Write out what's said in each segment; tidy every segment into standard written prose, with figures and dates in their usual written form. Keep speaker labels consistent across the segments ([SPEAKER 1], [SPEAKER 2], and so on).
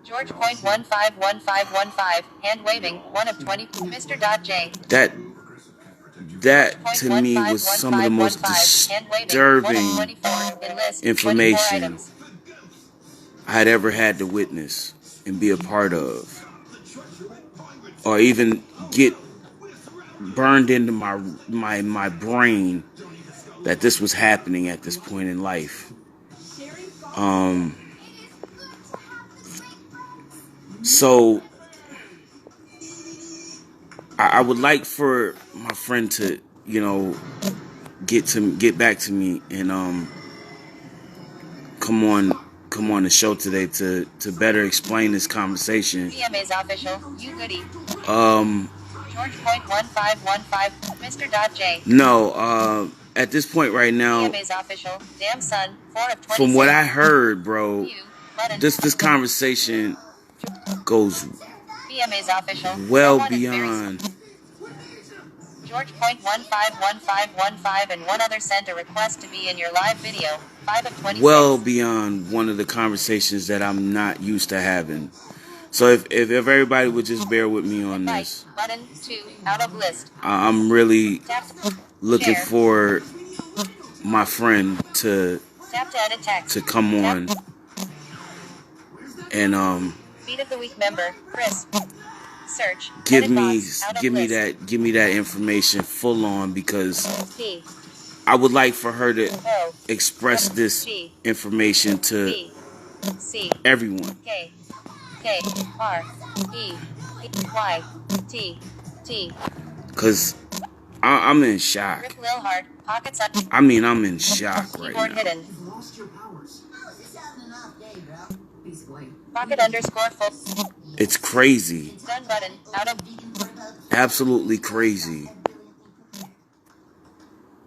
[SPEAKER 1] George.151515, hand waving, 1 of 20, Mr. J.
[SPEAKER 2] That to me was some of the most disturbing information I had ever had to witness and be a part of, or even get burned into my brain that this was happening at this point in life. So I would like for my friend to, get back to me and come on the show today to better explain this conversation.
[SPEAKER 1] CMA's official, you goody.
[SPEAKER 2] Um
[SPEAKER 1] George.1515, Mr. J.
[SPEAKER 2] No, at this point right now,
[SPEAKER 1] CMA's official, damn son, 4 of 20.
[SPEAKER 2] from what I heard, bro, this conversation goes
[SPEAKER 1] BMA's official,
[SPEAKER 2] well beyond.
[SPEAKER 1] George.151515 and one other sent a request to be in your live video. 5 of 26.
[SPEAKER 2] Well beyond one of the conversations that I'm not used to having. So if everybody would just bear with me on this.
[SPEAKER 1] Button 2, out of list.
[SPEAKER 2] I'm really looking for my friend to come on and
[SPEAKER 1] Beat of the week member, Chris. Search.
[SPEAKER 2] give me that information full on, because I would like for her to express this information to everyone. Because I'm in shock. I mean, I'm in shock right now.
[SPEAKER 1] Pocket _ full.
[SPEAKER 2] It's crazy.
[SPEAKER 1] Done button. Out of.
[SPEAKER 2] Absolutely crazy.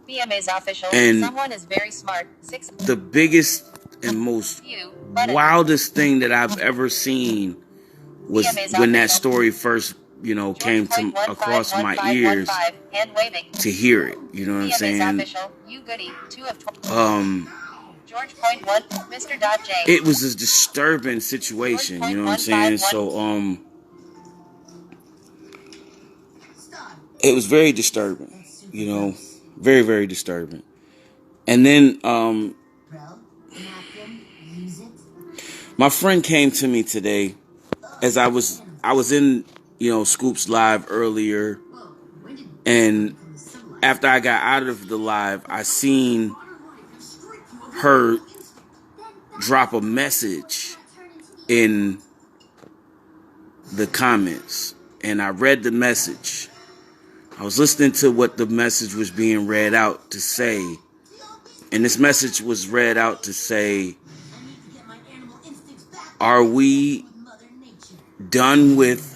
[SPEAKER 1] BMA's official.
[SPEAKER 2] And
[SPEAKER 1] someone is very smart. 6.
[SPEAKER 2] The biggest and most wildest thing that I've ever seen was when that story first, came across my ears to hear it. You know what I'm saying? It was a disturbing situation, you know what I'm saying? So, it was very disturbing, very, very disturbing. And then, my friend came to me today as I was in, Scoop's live earlier, and after I got out of the live, I seen her drop a message in the comments, and I read the message. I was listening to what the message was being read out to say, and this message was read out to say, are we done with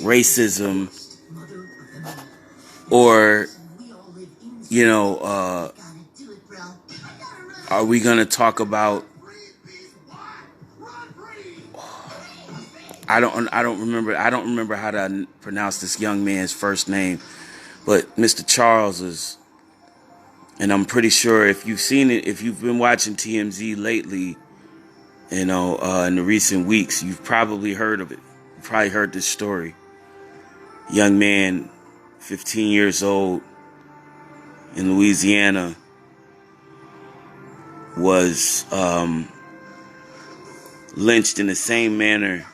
[SPEAKER 2] racism, or are we gonna talk about, I don't remember how to pronounce this young man's first name, but Mr. Charles is, and I'm pretty sure if you've seen it, if you've been watching TMZ lately, in the recent weeks, you've probably heard of it. You've probably heard this story. Young man, 15 years old, in Louisiana, was lynched in the same manner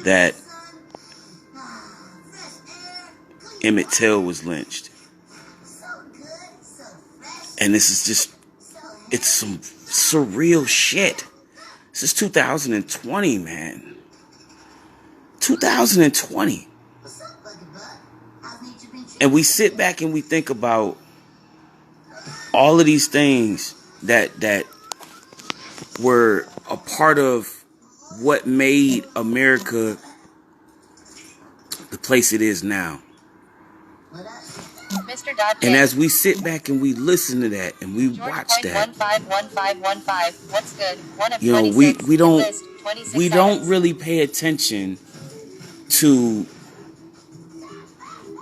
[SPEAKER 2] that Emmett Till was lynched. And this is just, it's some surreal shit. This is 2020, man. 2020. And we sit back and we think about all of these things that were a part of what made America the place it is now. And as we sit back and we listen to that and we watch that,
[SPEAKER 1] what's good?
[SPEAKER 2] we don't really pay attention to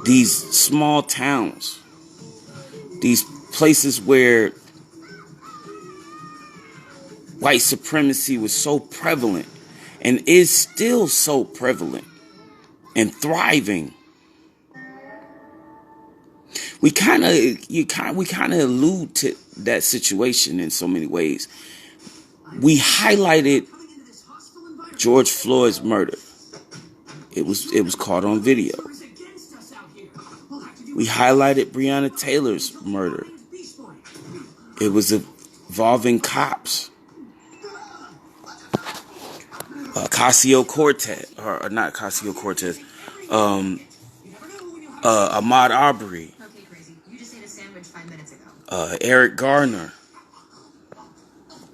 [SPEAKER 2] these small towns, these places where white supremacy was so prevalent and is still so prevalent and thriving. We kind of allude to that situation in so many ways. We highlighted George Floyd's murder. It was caught on video. We highlighted Breonna Taylor's murder. It was involving cops. Ocasio Cortez, or not Ocasio Cortez, Ahmaud Arbery, Eric Garner.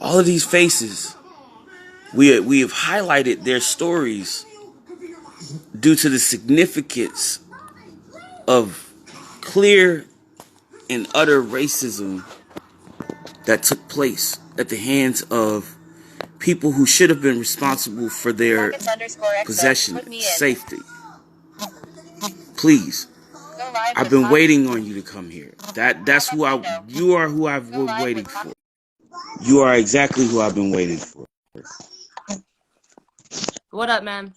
[SPEAKER 2] All of these faces, we have highlighted their stories due to the significance of clear and utter racism that took place at the hands of people who should have been responsible for their possession and safety. Please, I've been waiting on you to come here. You are who I've been waiting for. You are exactly who I've been waiting for.
[SPEAKER 3] What up, man?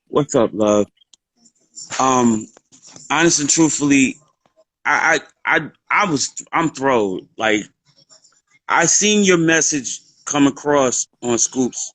[SPEAKER 2] What's up, love? Honest and truthfully, I'm thrilled. Like, I seen your message come across on Scoop's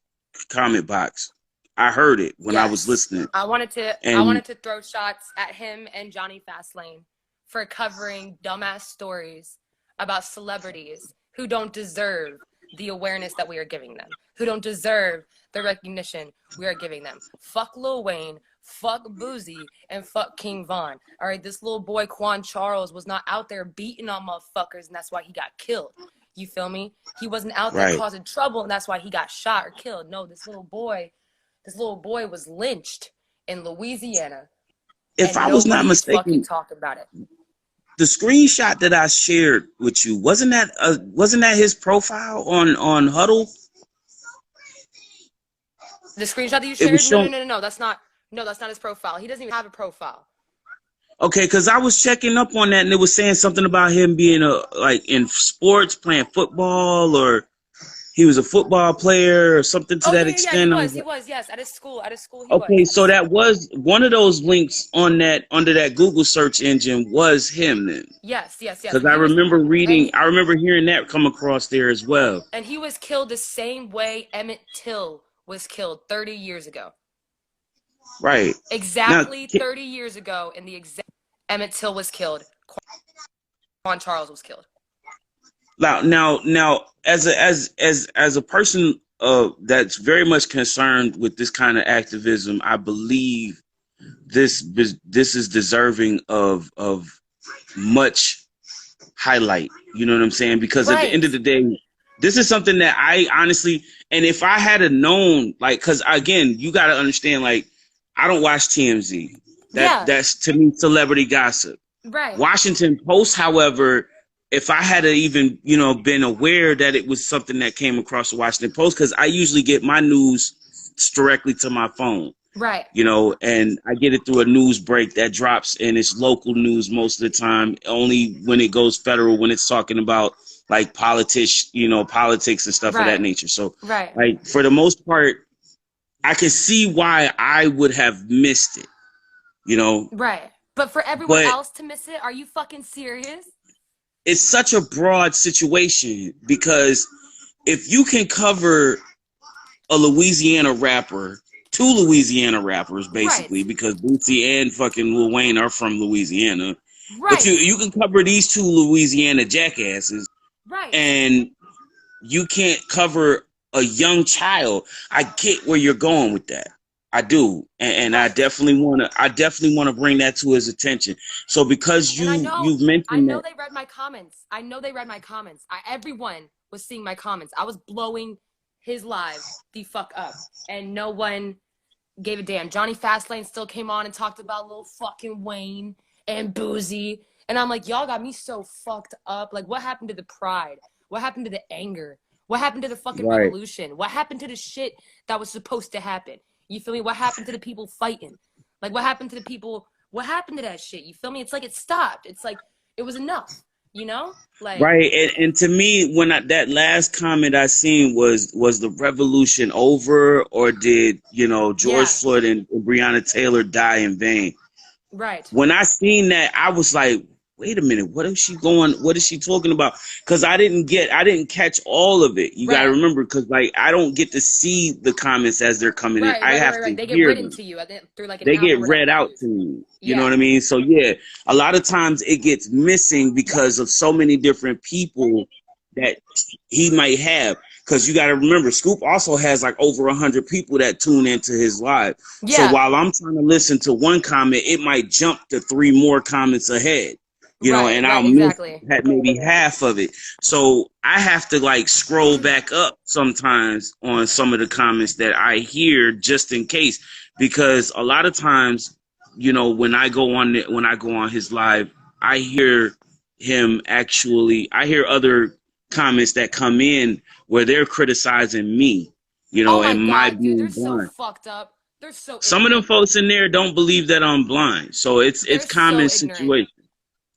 [SPEAKER 2] comment box. I heard it when I was listening.
[SPEAKER 3] I wanted to throw shots at him and Johnny Fastlane for covering dumbass stories about celebrities who don't deserve the awareness that we are giving them, who don't deserve the recognition we are giving them. Fuck Lil Wayne, fuck Boozy, and fuck King Von. All right, this little boy Quan Charles was not out there beating on motherfuckers, and that's why he got killed. You feel me? He wasn't out there causing trouble, and that's why he got shot or killed. No, this little boy was lynched in Louisiana.
[SPEAKER 2] If I was not mistaken,
[SPEAKER 3] talking about it.
[SPEAKER 2] The screenshot that I shared with you, wasn't that his profile on Huddle?
[SPEAKER 3] The screenshot that you shared? No, that's not his profile. He doesn't even have a profile.
[SPEAKER 2] Okay, because I was checking up on that and it was saying something about him being in sports, playing football, or he was a football player or something to that extent.
[SPEAKER 3] Yeah, he was, yes, at his school he was.
[SPEAKER 2] Okay, so that was one of those links on that, under that Google search engine, was him then.
[SPEAKER 3] Yes.
[SPEAKER 2] Because I remember hearing that come across there as well.
[SPEAKER 3] And he was killed the same way Emmett Till was killed 30 years ago.
[SPEAKER 2] Right.
[SPEAKER 3] Exactly 30 years ago, in the exact Emmett Till was killed. Quan Charles was killed.
[SPEAKER 2] Now, as a person that's very much concerned with this kind of activism, I believe this is deserving of much highlight. You know what I'm saying? Because at the end of the day, this is something that I honestly, and if I had known, like, because again, you got to understand, like, I don't watch TMZ. That's to me celebrity gossip.
[SPEAKER 3] Right.
[SPEAKER 2] Washington Post, however, if I had even, been aware that it was something that came across the Washington Post, because I usually get my news directly to my phone.
[SPEAKER 3] Right.
[SPEAKER 2] And I get it through a news break that drops, and it's local news most of the time, only when it goes federal, when it's talking about like politics and stuff of that nature. So like, for the most part, I can see why I would have missed it,
[SPEAKER 3] Right. But for everyone else to miss it, are you fucking serious?
[SPEAKER 2] It's such a broad situation, because if you can cover a Louisiana rapper, two Louisiana rappers, basically, because Bootsy and fucking Lil Wayne are from Louisiana. Right. But you can cover these two Louisiana jackasses.
[SPEAKER 3] Right.
[SPEAKER 2] And you can't cover a young child. I get where you're going with that. I do, and I definitely want to bring that to his attention. So because you've mentioned,
[SPEAKER 3] I know they read my comments. Everyone was seeing my comments. I was blowing his live the fuck up, and no one gave a damn. Johnny Fastlane still came on and talked about Lil fucking Wayne and Boozy, and I'm like, y'all got me so fucked up. Like, what happened to the pride? What happened to the anger? What happened to the fucking revolution? What happened to the shit that was supposed to happen? You feel me? What happened to the people fighting? Like, what happened to the people? What happened to that shit? You feel me? It's like it stopped. It's like it was enough. you know? Like,
[SPEAKER 2] Right, and to me, that last comment I seen was the revolution over, or did George
[SPEAKER 3] yeah,
[SPEAKER 2] Floyd and Breonna Taylor die in vain?
[SPEAKER 3] right,
[SPEAKER 2] When I seen that, I was like, wait a minute, what is she talking about? Because I didn't catch all of it. You got to
[SPEAKER 3] right,
[SPEAKER 2] remember, because like I don't get to see the comments as they're coming in.
[SPEAKER 3] right,
[SPEAKER 2] I
[SPEAKER 3] right, right,
[SPEAKER 2] have
[SPEAKER 3] right,
[SPEAKER 2] to
[SPEAKER 3] right. They get
[SPEAKER 2] hear
[SPEAKER 3] written
[SPEAKER 2] them.
[SPEAKER 3] to you through like an
[SPEAKER 2] They get
[SPEAKER 3] algorithm
[SPEAKER 2] read
[SPEAKER 3] they
[SPEAKER 2] out
[SPEAKER 3] use.
[SPEAKER 2] to me. You know
[SPEAKER 3] Yeah,
[SPEAKER 2] what I mean? So yeah, a lot of times it gets missing because of so many different people that he might have. Because you got to remember, Scoop also has like over 100 people that tune into his live. So
[SPEAKER 3] yeah,
[SPEAKER 2] while I'm trying to listen to one comment, it might jump to 3 more comments ahead.
[SPEAKER 3] right,
[SPEAKER 2] And I'll
[SPEAKER 3] right,
[SPEAKER 2] miss
[SPEAKER 3] exactly.
[SPEAKER 2] maybe half of it. So I have to like scroll back up sometimes on some of the comments that I hear just in case, because a lot of times, when I go on his live, I hear I hear other comments that come in where they're criticizing me,
[SPEAKER 3] Oh my
[SPEAKER 2] and my
[SPEAKER 3] God, dude, they're
[SPEAKER 2] being
[SPEAKER 3] so
[SPEAKER 2] blind.
[SPEAKER 3] fucked up. They're so
[SPEAKER 2] Some of them
[SPEAKER 3] ignorant.
[SPEAKER 2] folks in there don't believe that I'm blind, so it's
[SPEAKER 3] They're
[SPEAKER 2] common
[SPEAKER 3] so ignorant.
[SPEAKER 2] situation.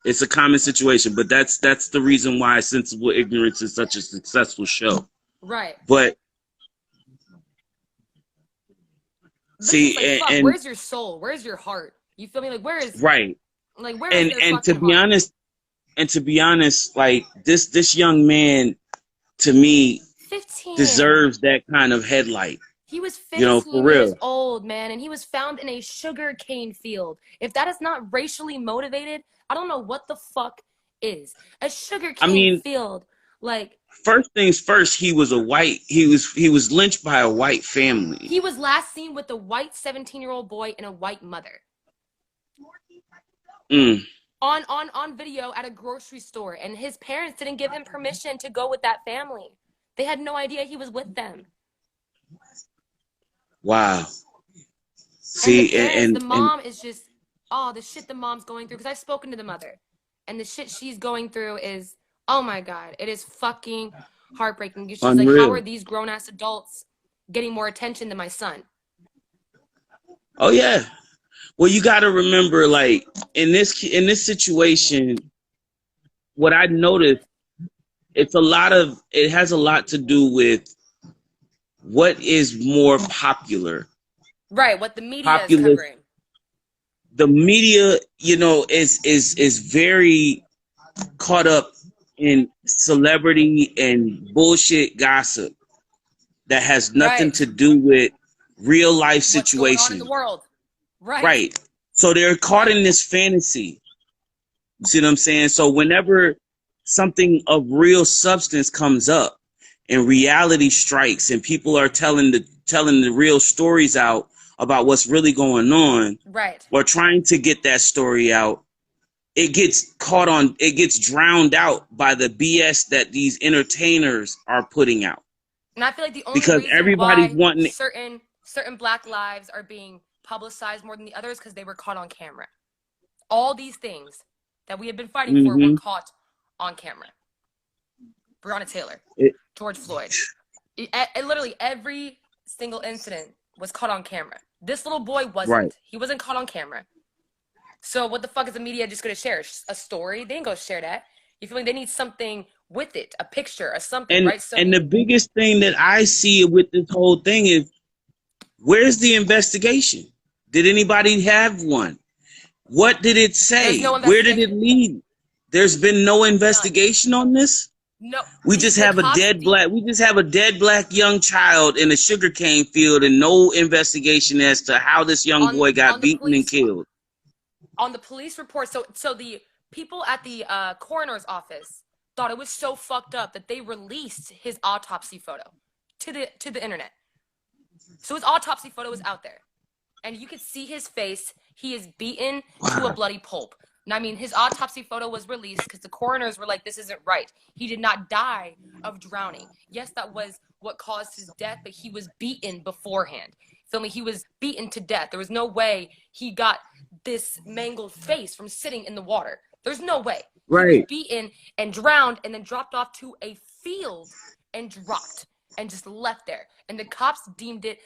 [SPEAKER 2] It's a common situation, but that's the reason why Sensible Ignorance is such a successful show.
[SPEAKER 3] Right.
[SPEAKER 2] But
[SPEAKER 3] But it's just
[SPEAKER 2] see,
[SPEAKER 3] like, fuck,
[SPEAKER 2] and
[SPEAKER 3] where's your soul? Where's your heart? You feel me?
[SPEAKER 2] right,
[SPEAKER 3] Where is their
[SPEAKER 2] and to
[SPEAKER 3] fucking
[SPEAKER 2] be
[SPEAKER 3] heart?
[SPEAKER 2] honest, like this young man, to me,
[SPEAKER 3] 15.
[SPEAKER 2] deserves that kind of headlight.
[SPEAKER 3] He was
[SPEAKER 2] For
[SPEAKER 3] 15 years
[SPEAKER 2] real.
[SPEAKER 3] old, man, and he was found in a sugar cane field. If that is not racially motivated, I don't know what the fuck is. A sugar
[SPEAKER 2] I
[SPEAKER 3] cane
[SPEAKER 2] mean,
[SPEAKER 3] field. Like,
[SPEAKER 2] first things first, he was lynched by a white family.
[SPEAKER 3] he was last seen with a white 17-year-old boy and a white mother.
[SPEAKER 2] Mm.
[SPEAKER 3] On video at a grocery store, and his parents didn't give him permission to go with that family. They had no idea he was with them.
[SPEAKER 2] Wow.
[SPEAKER 3] And the
[SPEAKER 2] See,
[SPEAKER 3] parents, the
[SPEAKER 2] and
[SPEAKER 3] mom is just, oh, the shit the mom's going through. Because I've spoken to the mother, and the shit she's going through is, oh my God, it is fucking heartbreaking. She's like, how are
[SPEAKER 2] unreal.
[SPEAKER 3] these grown ass adults getting more attention than my son?
[SPEAKER 2] Oh yeah. Well, you got to remember, like in this situation, what I noticed, it has a lot to do with what is more popular.
[SPEAKER 3] Right, what the media is
[SPEAKER 2] Popular,
[SPEAKER 3] covering.
[SPEAKER 2] the media, is very caught up in celebrity and bullshit gossip that has nothing
[SPEAKER 3] Right.
[SPEAKER 2] to do with real life
[SPEAKER 3] What's going on in
[SPEAKER 2] situations.
[SPEAKER 3] the world? Right.
[SPEAKER 2] Right. So they're caught
[SPEAKER 3] Right.
[SPEAKER 2] in this fantasy. You see what I'm saying? So whenever something of real substance comes up and reality strikes and people are telling the real stories out about what's really going on,
[SPEAKER 3] Right.
[SPEAKER 2] or trying to get that story out, it gets drowned out by the BS that these entertainers are putting out.
[SPEAKER 3] And I feel like the only
[SPEAKER 2] Because
[SPEAKER 3] reason
[SPEAKER 2] everybody's
[SPEAKER 3] why
[SPEAKER 2] wanting
[SPEAKER 3] certain black lives are being publicized more than the others because they were caught on camera. All these things that we have been fighting for were
[SPEAKER 2] mm-hmm,
[SPEAKER 3] caught on camera. Breonna Taylor,
[SPEAKER 2] it,
[SPEAKER 3] George Floyd. Literally every single incident was caught on camera. This little boy
[SPEAKER 2] right.
[SPEAKER 3] wasn't. He wasn't caught on camera. So what the fuck is the media just going to share? A story? They ain't going to share that. You feel me? They need something with it, a picture or something,
[SPEAKER 2] And
[SPEAKER 3] right? So
[SPEAKER 2] and the biggest thing that I see with this whole thing is, where's the investigation? Did anybody have one? What did it
[SPEAKER 3] there's
[SPEAKER 2] say?
[SPEAKER 3] no
[SPEAKER 2] Where did it
[SPEAKER 3] investigation.
[SPEAKER 2] lead? There's been no
[SPEAKER 3] None.
[SPEAKER 2] investigation on this.
[SPEAKER 3] No.
[SPEAKER 2] We just
[SPEAKER 3] The
[SPEAKER 2] have a
[SPEAKER 3] cops
[SPEAKER 2] dead black young child in a sugarcane field, and no investigation as to how this young boy got
[SPEAKER 3] on the
[SPEAKER 2] beaten and
[SPEAKER 3] police
[SPEAKER 2] killed.
[SPEAKER 3] report. So the people at the coroner's office thought it was so fucked up that they released his autopsy photo to the internet. So his autopsy photo is out there, and you could see his face. He is beaten to a bloody pulp. And I mean, his autopsy photo was released because the coroners were like, this isn't right. He did not die of drowning. Yes, that was what caused his death, but he was beaten beforehand. Feel me? He was beaten to death. There was no way he got this mangled face from sitting in the water. There's no way. He was
[SPEAKER 2] Right.
[SPEAKER 3] beaten and drowned and then dropped off to a field and dropped and just left there. And the cops deemed it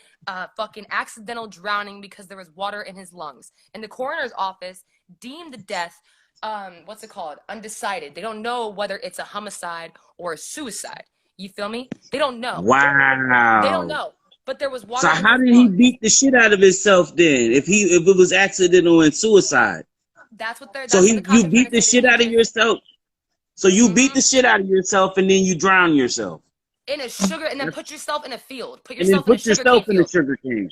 [SPEAKER 3] fucking accidental drowning because there was water in his lungs. And the coroner's office deemed the death what's it called? Undecided. They don't know whether it's a homicide or a suicide. You feel me? They don't know. They don't
[SPEAKER 2] Wow.
[SPEAKER 3] know. But there was
[SPEAKER 2] So
[SPEAKER 3] water in
[SPEAKER 2] how
[SPEAKER 3] his
[SPEAKER 2] did he
[SPEAKER 3] lungs.
[SPEAKER 2] beat the shit out of himself then? If it was accidental and suicide.
[SPEAKER 3] That's what
[SPEAKER 2] So
[SPEAKER 3] the cops
[SPEAKER 2] you
[SPEAKER 3] are trying
[SPEAKER 2] beat
[SPEAKER 3] to
[SPEAKER 2] the
[SPEAKER 3] say that
[SPEAKER 2] shit
[SPEAKER 3] he
[SPEAKER 2] out of
[SPEAKER 3] did.
[SPEAKER 2] yourself. So you beat
[SPEAKER 3] Mm-hmm.
[SPEAKER 2] the shit out of yourself and then you drown yourself.
[SPEAKER 3] In a sugar, and then put yourself in a field. Put
[SPEAKER 2] And then
[SPEAKER 3] yourself in a
[SPEAKER 2] put yourself
[SPEAKER 3] sugarcane
[SPEAKER 2] in the
[SPEAKER 3] field.
[SPEAKER 2] sugar cane.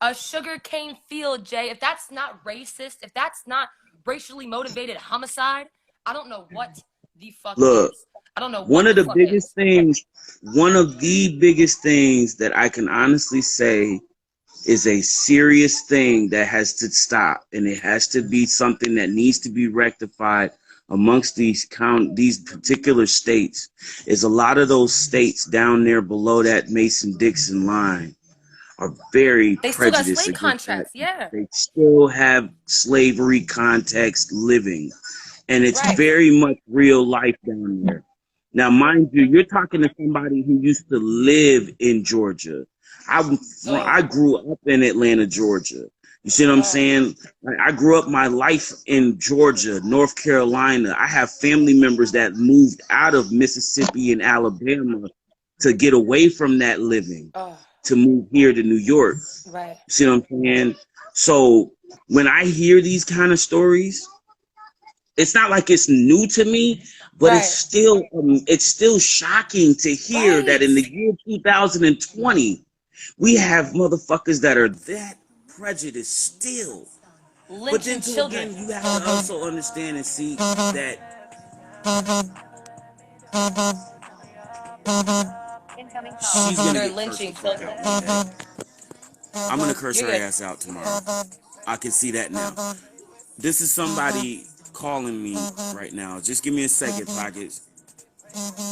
[SPEAKER 3] A sugarcane field, Jay. If that's not racist, if that's not racially motivated homicide, I don't know what the fuck
[SPEAKER 2] Look,
[SPEAKER 3] is. I don't know
[SPEAKER 2] one
[SPEAKER 3] what
[SPEAKER 2] of
[SPEAKER 3] the
[SPEAKER 2] the
[SPEAKER 3] fuck
[SPEAKER 2] biggest
[SPEAKER 3] is.
[SPEAKER 2] things, one of the biggest things that I can honestly say is a serious thing that has to stop, and it has to be something that needs to be rectified amongst these particular states. Is a lot of those states down there below that Mason-Dixon line are very
[SPEAKER 3] They still got
[SPEAKER 2] prejudiced
[SPEAKER 3] slave
[SPEAKER 2] against black
[SPEAKER 3] contracts.
[SPEAKER 2] people.
[SPEAKER 3] Yeah.
[SPEAKER 2] They still have slavery context living, and it's
[SPEAKER 3] Right.
[SPEAKER 2] very much real life down there. Now, mind you, you're talking to somebody who used to live in Georgia. I
[SPEAKER 3] Oh.
[SPEAKER 2] grew up in Atlanta, Georgia. You see what I'm
[SPEAKER 3] Oh.
[SPEAKER 2] saying? Like, I grew up my life in Georgia, North Carolina. I have family members that moved out of Mississippi and Alabama to get away from that living,
[SPEAKER 3] Oh.
[SPEAKER 2] to move here to New York.
[SPEAKER 3] Right.
[SPEAKER 2] See what I'm saying? So when I hear these kind of stories, it's not like it's new to me, but
[SPEAKER 3] Right.
[SPEAKER 2] it's still shocking to hear that
[SPEAKER 3] Right.
[SPEAKER 2] in the year 2020 we have motherfuckers that are that prejudiced still. But then
[SPEAKER 3] Lynching
[SPEAKER 2] to
[SPEAKER 3] children.
[SPEAKER 2] again, you have to also understand and see that
[SPEAKER 1] Incoming call.
[SPEAKER 2] she's gonna
[SPEAKER 3] They're
[SPEAKER 2] get cursed the
[SPEAKER 3] lynching
[SPEAKER 2] fuck
[SPEAKER 3] children.
[SPEAKER 2] out one day. I'm gonna curse
[SPEAKER 3] You're
[SPEAKER 2] her
[SPEAKER 3] good.
[SPEAKER 2] ass out tomorrow. I can see that now. This is somebody calling me right now. Just give me a second, Pockets.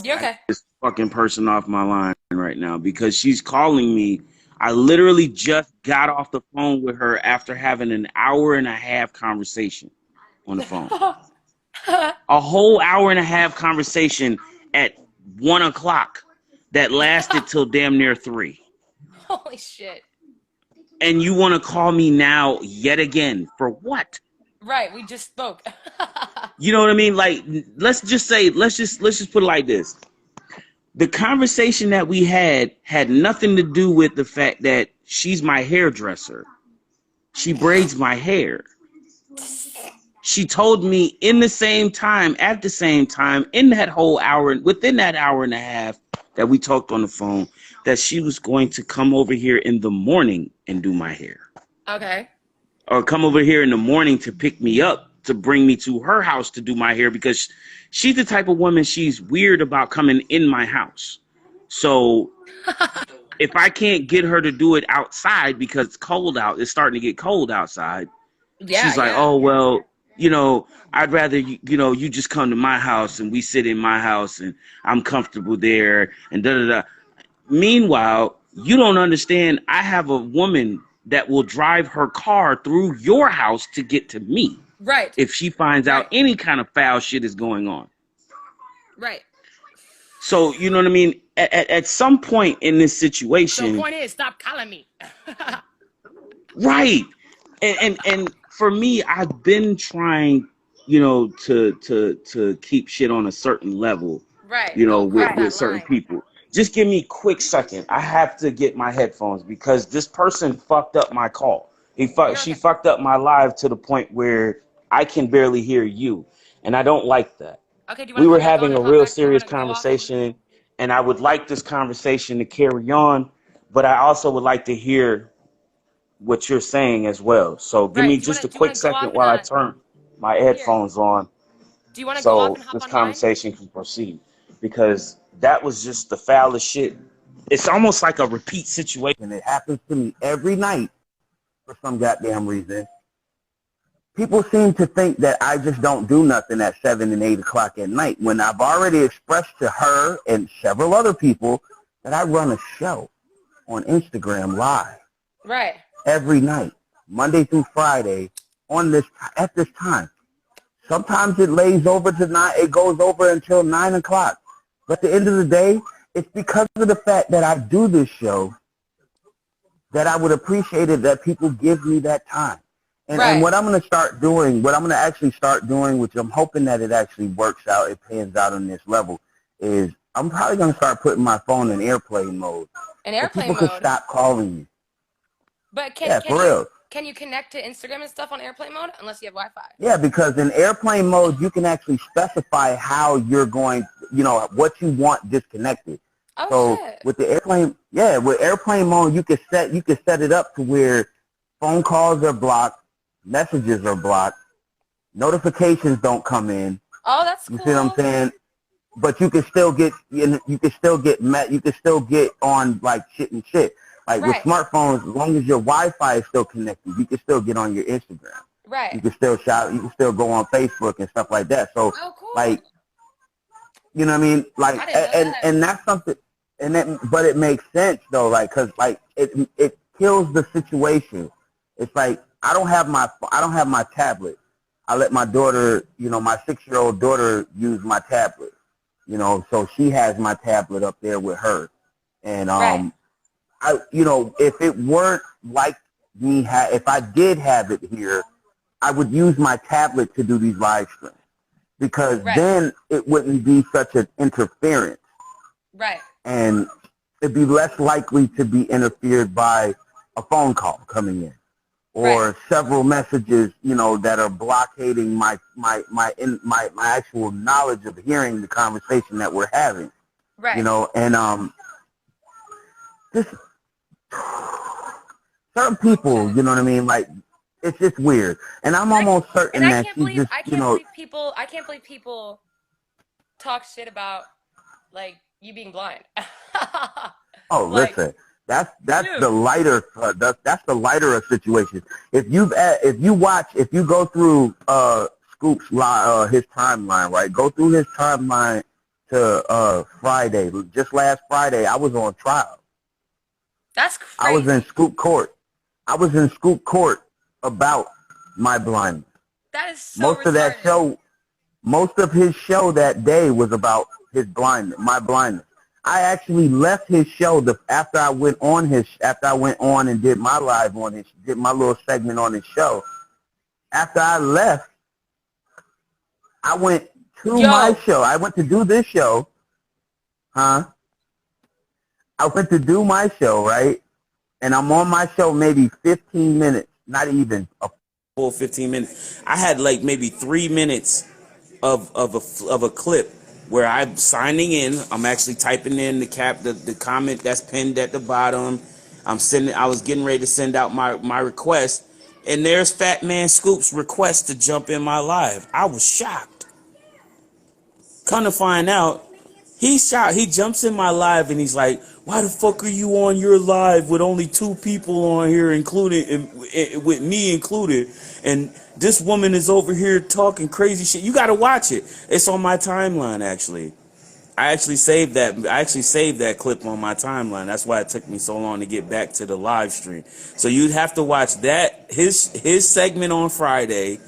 [SPEAKER 3] You're
[SPEAKER 2] I get
[SPEAKER 3] okay.
[SPEAKER 2] this fucking person off my line right now because she's calling me. I literally just got off the phone with her after having an hour and a half conversation on the phone. A whole hour and a half conversation at 1 o'clock that lasted till damn near 3.
[SPEAKER 3] Holy shit.
[SPEAKER 2] And you want to call me now yet again for what?
[SPEAKER 3] Right, we just spoke.
[SPEAKER 2] You know what I mean? Like, let's just put it like this. The conversation that we had nothing to do with the fact that she's my hairdresser. She braids my hair. She told me in the same time, at the same time, in that whole hour, within that hour and a half that we talked on the phone, that she was going to come over here in the morning and do my hair.
[SPEAKER 3] Okay.
[SPEAKER 2] Or come over here in the morning to pick me up, to bring me to her house to do my hair, because she's the type of woman, she's weird about coming in my house. So if I can't get her to do it outside because it's cold out, it's starting to get cold outside,
[SPEAKER 3] Yeah,
[SPEAKER 2] she's like,
[SPEAKER 3] yeah.
[SPEAKER 2] oh, well, I'd rather, you just come to my house and we sit in my house and I'm comfortable there and da-da-da. Meanwhile, you don't understand, I have a woman that will drive her car through your house to get to me
[SPEAKER 3] Right.
[SPEAKER 2] if she finds out
[SPEAKER 3] Right.
[SPEAKER 2] any kind of foul shit is going on.
[SPEAKER 3] Right.
[SPEAKER 2] So, you know what I mean? At some point in this
[SPEAKER 3] So
[SPEAKER 2] situation,
[SPEAKER 3] point is, stop calling me.
[SPEAKER 2] right. And for me, I've been trying, to keep shit on a certain level,
[SPEAKER 3] Right. Go
[SPEAKER 2] with
[SPEAKER 3] across that
[SPEAKER 2] certain
[SPEAKER 3] line.
[SPEAKER 2] people. Just give me a quick second. I have to get my headphones because this person fucked up my call.
[SPEAKER 3] You're
[SPEAKER 2] She
[SPEAKER 3] okay.
[SPEAKER 2] fucked up my live to the point where I can barely hear you, and I don't like that.
[SPEAKER 3] Okay, do you want
[SPEAKER 2] We
[SPEAKER 3] to
[SPEAKER 2] were
[SPEAKER 3] come back on
[SPEAKER 2] having
[SPEAKER 3] and
[SPEAKER 2] a
[SPEAKER 3] hop
[SPEAKER 2] real
[SPEAKER 3] back? Do you
[SPEAKER 2] serious
[SPEAKER 3] want to go off?
[SPEAKER 2] conversation, and I would like this conversation to carry on, but I also would like to hear what you're saying as well. So give
[SPEAKER 3] Right.
[SPEAKER 2] me just a
[SPEAKER 3] Do you want
[SPEAKER 2] quick
[SPEAKER 3] to go
[SPEAKER 2] second
[SPEAKER 3] off and
[SPEAKER 2] while I turn my
[SPEAKER 3] here?
[SPEAKER 2] headphones on
[SPEAKER 3] Do you want to go off
[SPEAKER 2] so
[SPEAKER 3] and hop
[SPEAKER 2] this
[SPEAKER 3] on mine?
[SPEAKER 2] conversation can proceed, because that was just the foulest shit. It's almost like a repeat situation.
[SPEAKER 4] And it happens to me every night for some goddamn reason. People seem to think that I just don't do nothing at 7 and 8 o'clock at night, when I've already expressed to her and several other people that I run a show on Instagram Live
[SPEAKER 3] Right.
[SPEAKER 4] every night, Monday through Friday, at this time. Sometimes it lays over to 9. It goes over until 9 o'clock. But at the end of the day, it's because of the fact that I do this show that I would appreciate it that people give me that time. And
[SPEAKER 3] Right.
[SPEAKER 4] what I'm going to start doing, what I'm going to actually start doing, which I'm hoping that it actually works out, it pans out on this level, is I'm probably going to start putting my phone in airplane mode.
[SPEAKER 3] In
[SPEAKER 4] So people
[SPEAKER 3] airplane
[SPEAKER 4] could
[SPEAKER 3] mode.
[SPEAKER 4] stop calling me.
[SPEAKER 3] But
[SPEAKER 4] Yeah, for real.
[SPEAKER 3] can you connect to Instagram and stuff on airplane mode unless you have Wi-Fi?
[SPEAKER 4] Yeah, because in airplane mode, you can actually specify how you're going, what you want disconnected.
[SPEAKER 3] Oh
[SPEAKER 4] So
[SPEAKER 3] shit.
[SPEAKER 4] with the airplane, with airplane mode, you can set it up to where phone calls are blocked, messages are blocked, notifications don't come in.
[SPEAKER 3] Oh, that's
[SPEAKER 4] You
[SPEAKER 3] cool.
[SPEAKER 4] see what I'm saying? But you can still get on like shit. Like with
[SPEAKER 3] Right.
[SPEAKER 4] smartphones, as long as your Wi-Fi is still connected, you can still get on your Instagram.
[SPEAKER 3] Right.
[SPEAKER 4] You can still go on Facebook and stuff like that. So
[SPEAKER 3] Oh, cool.
[SPEAKER 4] like, you know what I mean? Like,
[SPEAKER 3] I didn't know that.
[SPEAKER 4] and that's something, but it makes sense though, like, cause like it kills the situation. It's like I don't have my tablet. I let my daughter, my 6-year-old daughter use my tablet. So she has my tablet up there with her, and
[SPEAKER 3] Right.
[SPEAKER 4] if it weren't like if I did have it here, I would use my tablet to do these live streams because
[SPEAKER 3] Right.
[SPEAKER 4] then it wouldn't be such an interference.
[SPEAKER 3] Right.
[SPEAKER 4] And it'd be less likely to be interfered by a phone call coming in or
[SPEAKER 3] Right.
[SPEAKER 4] several messages, that are blockading my actual knowledge of hearing the conversation that we're having.
[SPEAKER 3] Right.
[SPEAKER 4] And just certain people, you know what I mean? Like, it's just weird. And I'm almost certain
[SPEAKER 3] And
[SPEAKER 4] that she's just,
[SPEAKER 3] I can't believe people talk shit about like you being blind.
[SPEAKER 4] Oh,
[SPEAKER 3] Like,
[SPEAKER 4] listen, that's
[SPEAKER 3] dude.
[SPEAKER 4] the lighter that's the lighter of situations. If you go through Scoop's his timeline, right? Go through his timeline to Friday. Just last Friday, I was on trial.
[SPEAKER 3] That's crazy.
[SPEAKER 4] I was in Scoop court. About my blindness.
[SPEAKER 3] That is so
[SPEAKER 4] Most of his show that day was about my blindness. I actually left his show after I went on and did my live did my little segment on his show. After I left, I went to my show. I went to do this show. I went to do my show, right? And I'm on my show maybe 15 minutes, not even a
[SPEAKER 2] full 15 minutes. I had like maybe 3 minutes of a clip where I'm signing in. I'm actually typing in the comment that's pinned at the bottom. I was getting ready to send out my request, and there's Fat Man Scoop's request to jump in my live. I was shocked. Come to find out, he's shocked. He jumps in my live and he's like, "Why the fuck are you on your live with only 2 people on here, with me included? And this woman is over here talking crazy shit. You gotta watch it. It's on my timeline, actually. I actually saved that clip on my timeline. That's why it took me so long to get back to the live stream. So you'd have to watch his segment on Friday,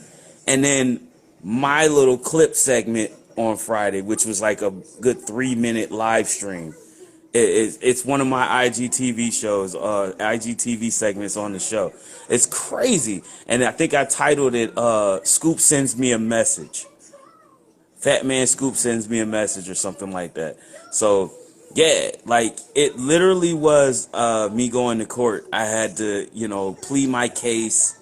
[SPEAKER 2] and then my little clip segment on Friday, which was like a good 3-minute live stream. It's one of my IGTV shows, IGTV segments on the show. It's crazy. And I think I titled it, Scoop Sends Me a Message. Fat Man Scoop Sends Me a Message or something like that. So, yeah, like, it literally was me going to court. I had to, plead my case.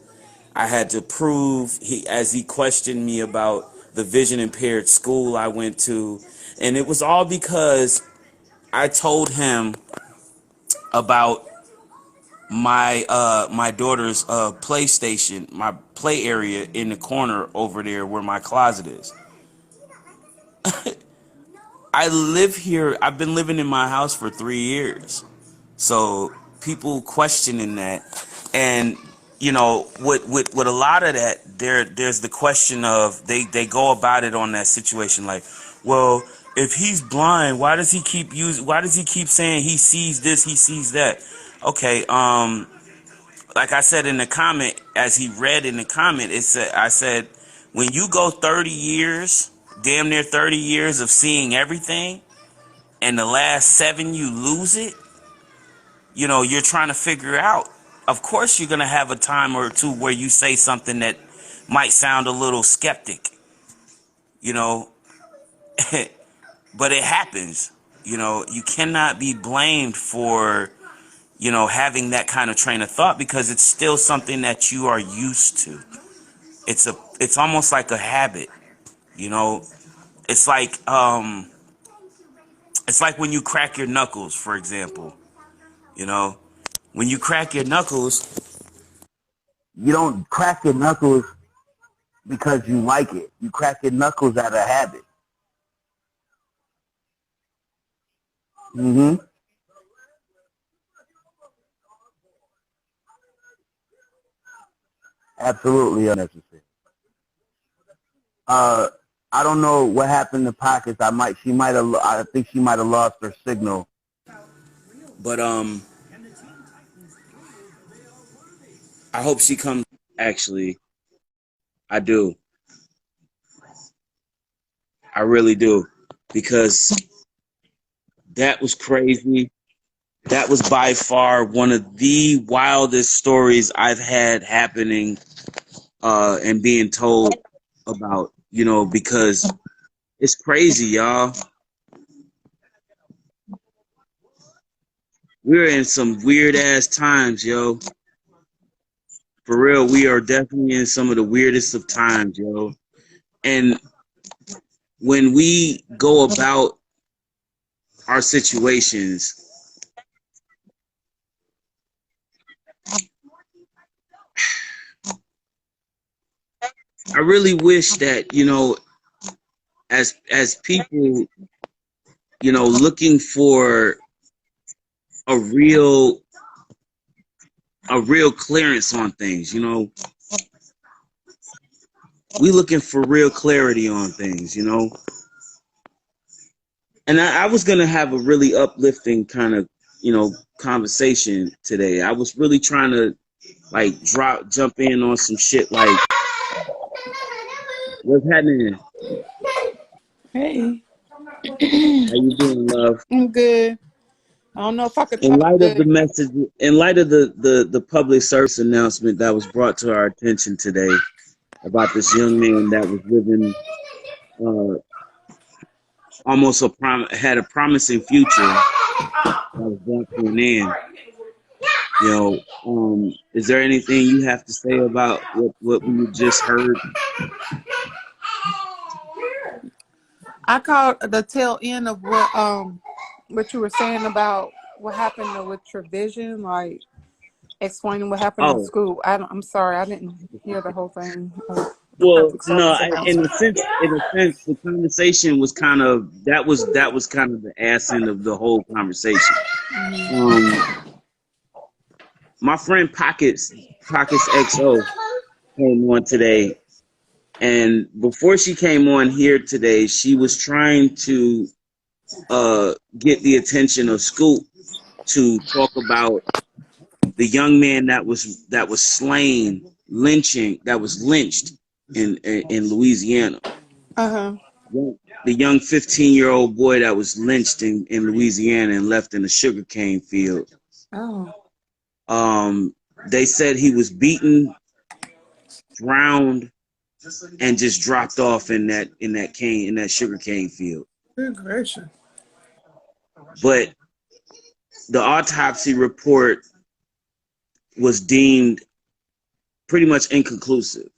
[SPEAKER 2] I had to prove, as he questioned me about the vision impaired school I went to. And it was all because I told him about my daughter's PlayStation, my play area in the corner over there where my closet is. I live here. I've been living in my house for 3 years. So people questioning that, and with a lot of that, there's the question of they go about it on that situation like, well, if he's blind, why does he keep saying he sees this, he sees that? Okay, like I said in the comment, as he read in the comment, I said, when you go 30 years, damn near 30 years of seeing everything, and the last 7 you lose it, you're trying to figure out, of course you're going to have a time or two where you say something that might sound a little skeptic, you know, but it happens. You know, you cannot be blamed for, you know, having that kind of train of thought because it's still something that you are used to. It's almost like a habit, you know. It's like when you crack your knuckles, for example. You know, when you crack your knuckles,
[SPEAKER 4] You don't crack your knuckles because you like it. You crack your knuckles out of habit. Mm-hmm. Absolutely unnecessary. I don't know what happened to Pockets. I think she might have lost her signal.
[SPEAKER 2] but I hope she comes. Actually, I do. I really do, because that was crazy. That was by far one of the wildest stories I've had happening and being told about, you know, because it's crazy, y'all. We're in some weird ass times, yo. For real, we are definitely in some of the weirdest of times, yo. And when we go about our situations, I really wish that, you know, as people, you know, looking for a real clearance on things, you know, we looking for real clarity on things, you know. And I was gonna have a really uplifting kind of, you know, conversation today. I was really trying to like jump in on some shit like what's happening.
[SPEAKER 5] Hey,
[SPEAKER 2] How you doing, love?
[SPEAKER 5] I'm good. I don't know if I could
[SPEAKER 2] In
[SPEAKER 5] talk
[SPEAKER 2] light of the
[SPEAKER 5] good.
[SPEAKER 2] message, in light of the public service announcement that was brought to our attention today about this young man that was living uh, almost had a promising future that was brought to an end. You know, is there anything you have to say about what we just heard?
[SPEAKER 5] I caught the tail end of what you were saying about what happened with your vision, like explaining what happened in
[SPEAKER 2] Oh,
[SPEAKER 5] school. I'm sorry, I didn't hear the whole thing of the
[SPEAKER 2] well,
[SPEAKER 5] public
[SPEAKER 2] no.
[SPEAKER 5] service announcement.
[SPEAKER 2] In a sense, the conversation was kind of that was kind of the ass end of the whole conversation. Um, my friend Pockets XO came on today, and before she came on here today, she was trying to get the attention of Scoop to talk about the young man that was slain, that was lynched in Louisiana.
[SPEAKER 5] Uh-huh.
[SPEAKER 2] The young 15-year-old boy that was lynched in Louisiana and left in a sugarcane field.
[SPEAKER 5] Oh.
[SPEAKER 2] Um, they said he was beaten, drowned, and just dropped off in that sugarcane field.
[SPEAKER 5] Good gracious.
[SPEAKER 2] But the autopsy report was deemed pretty much inconclusive.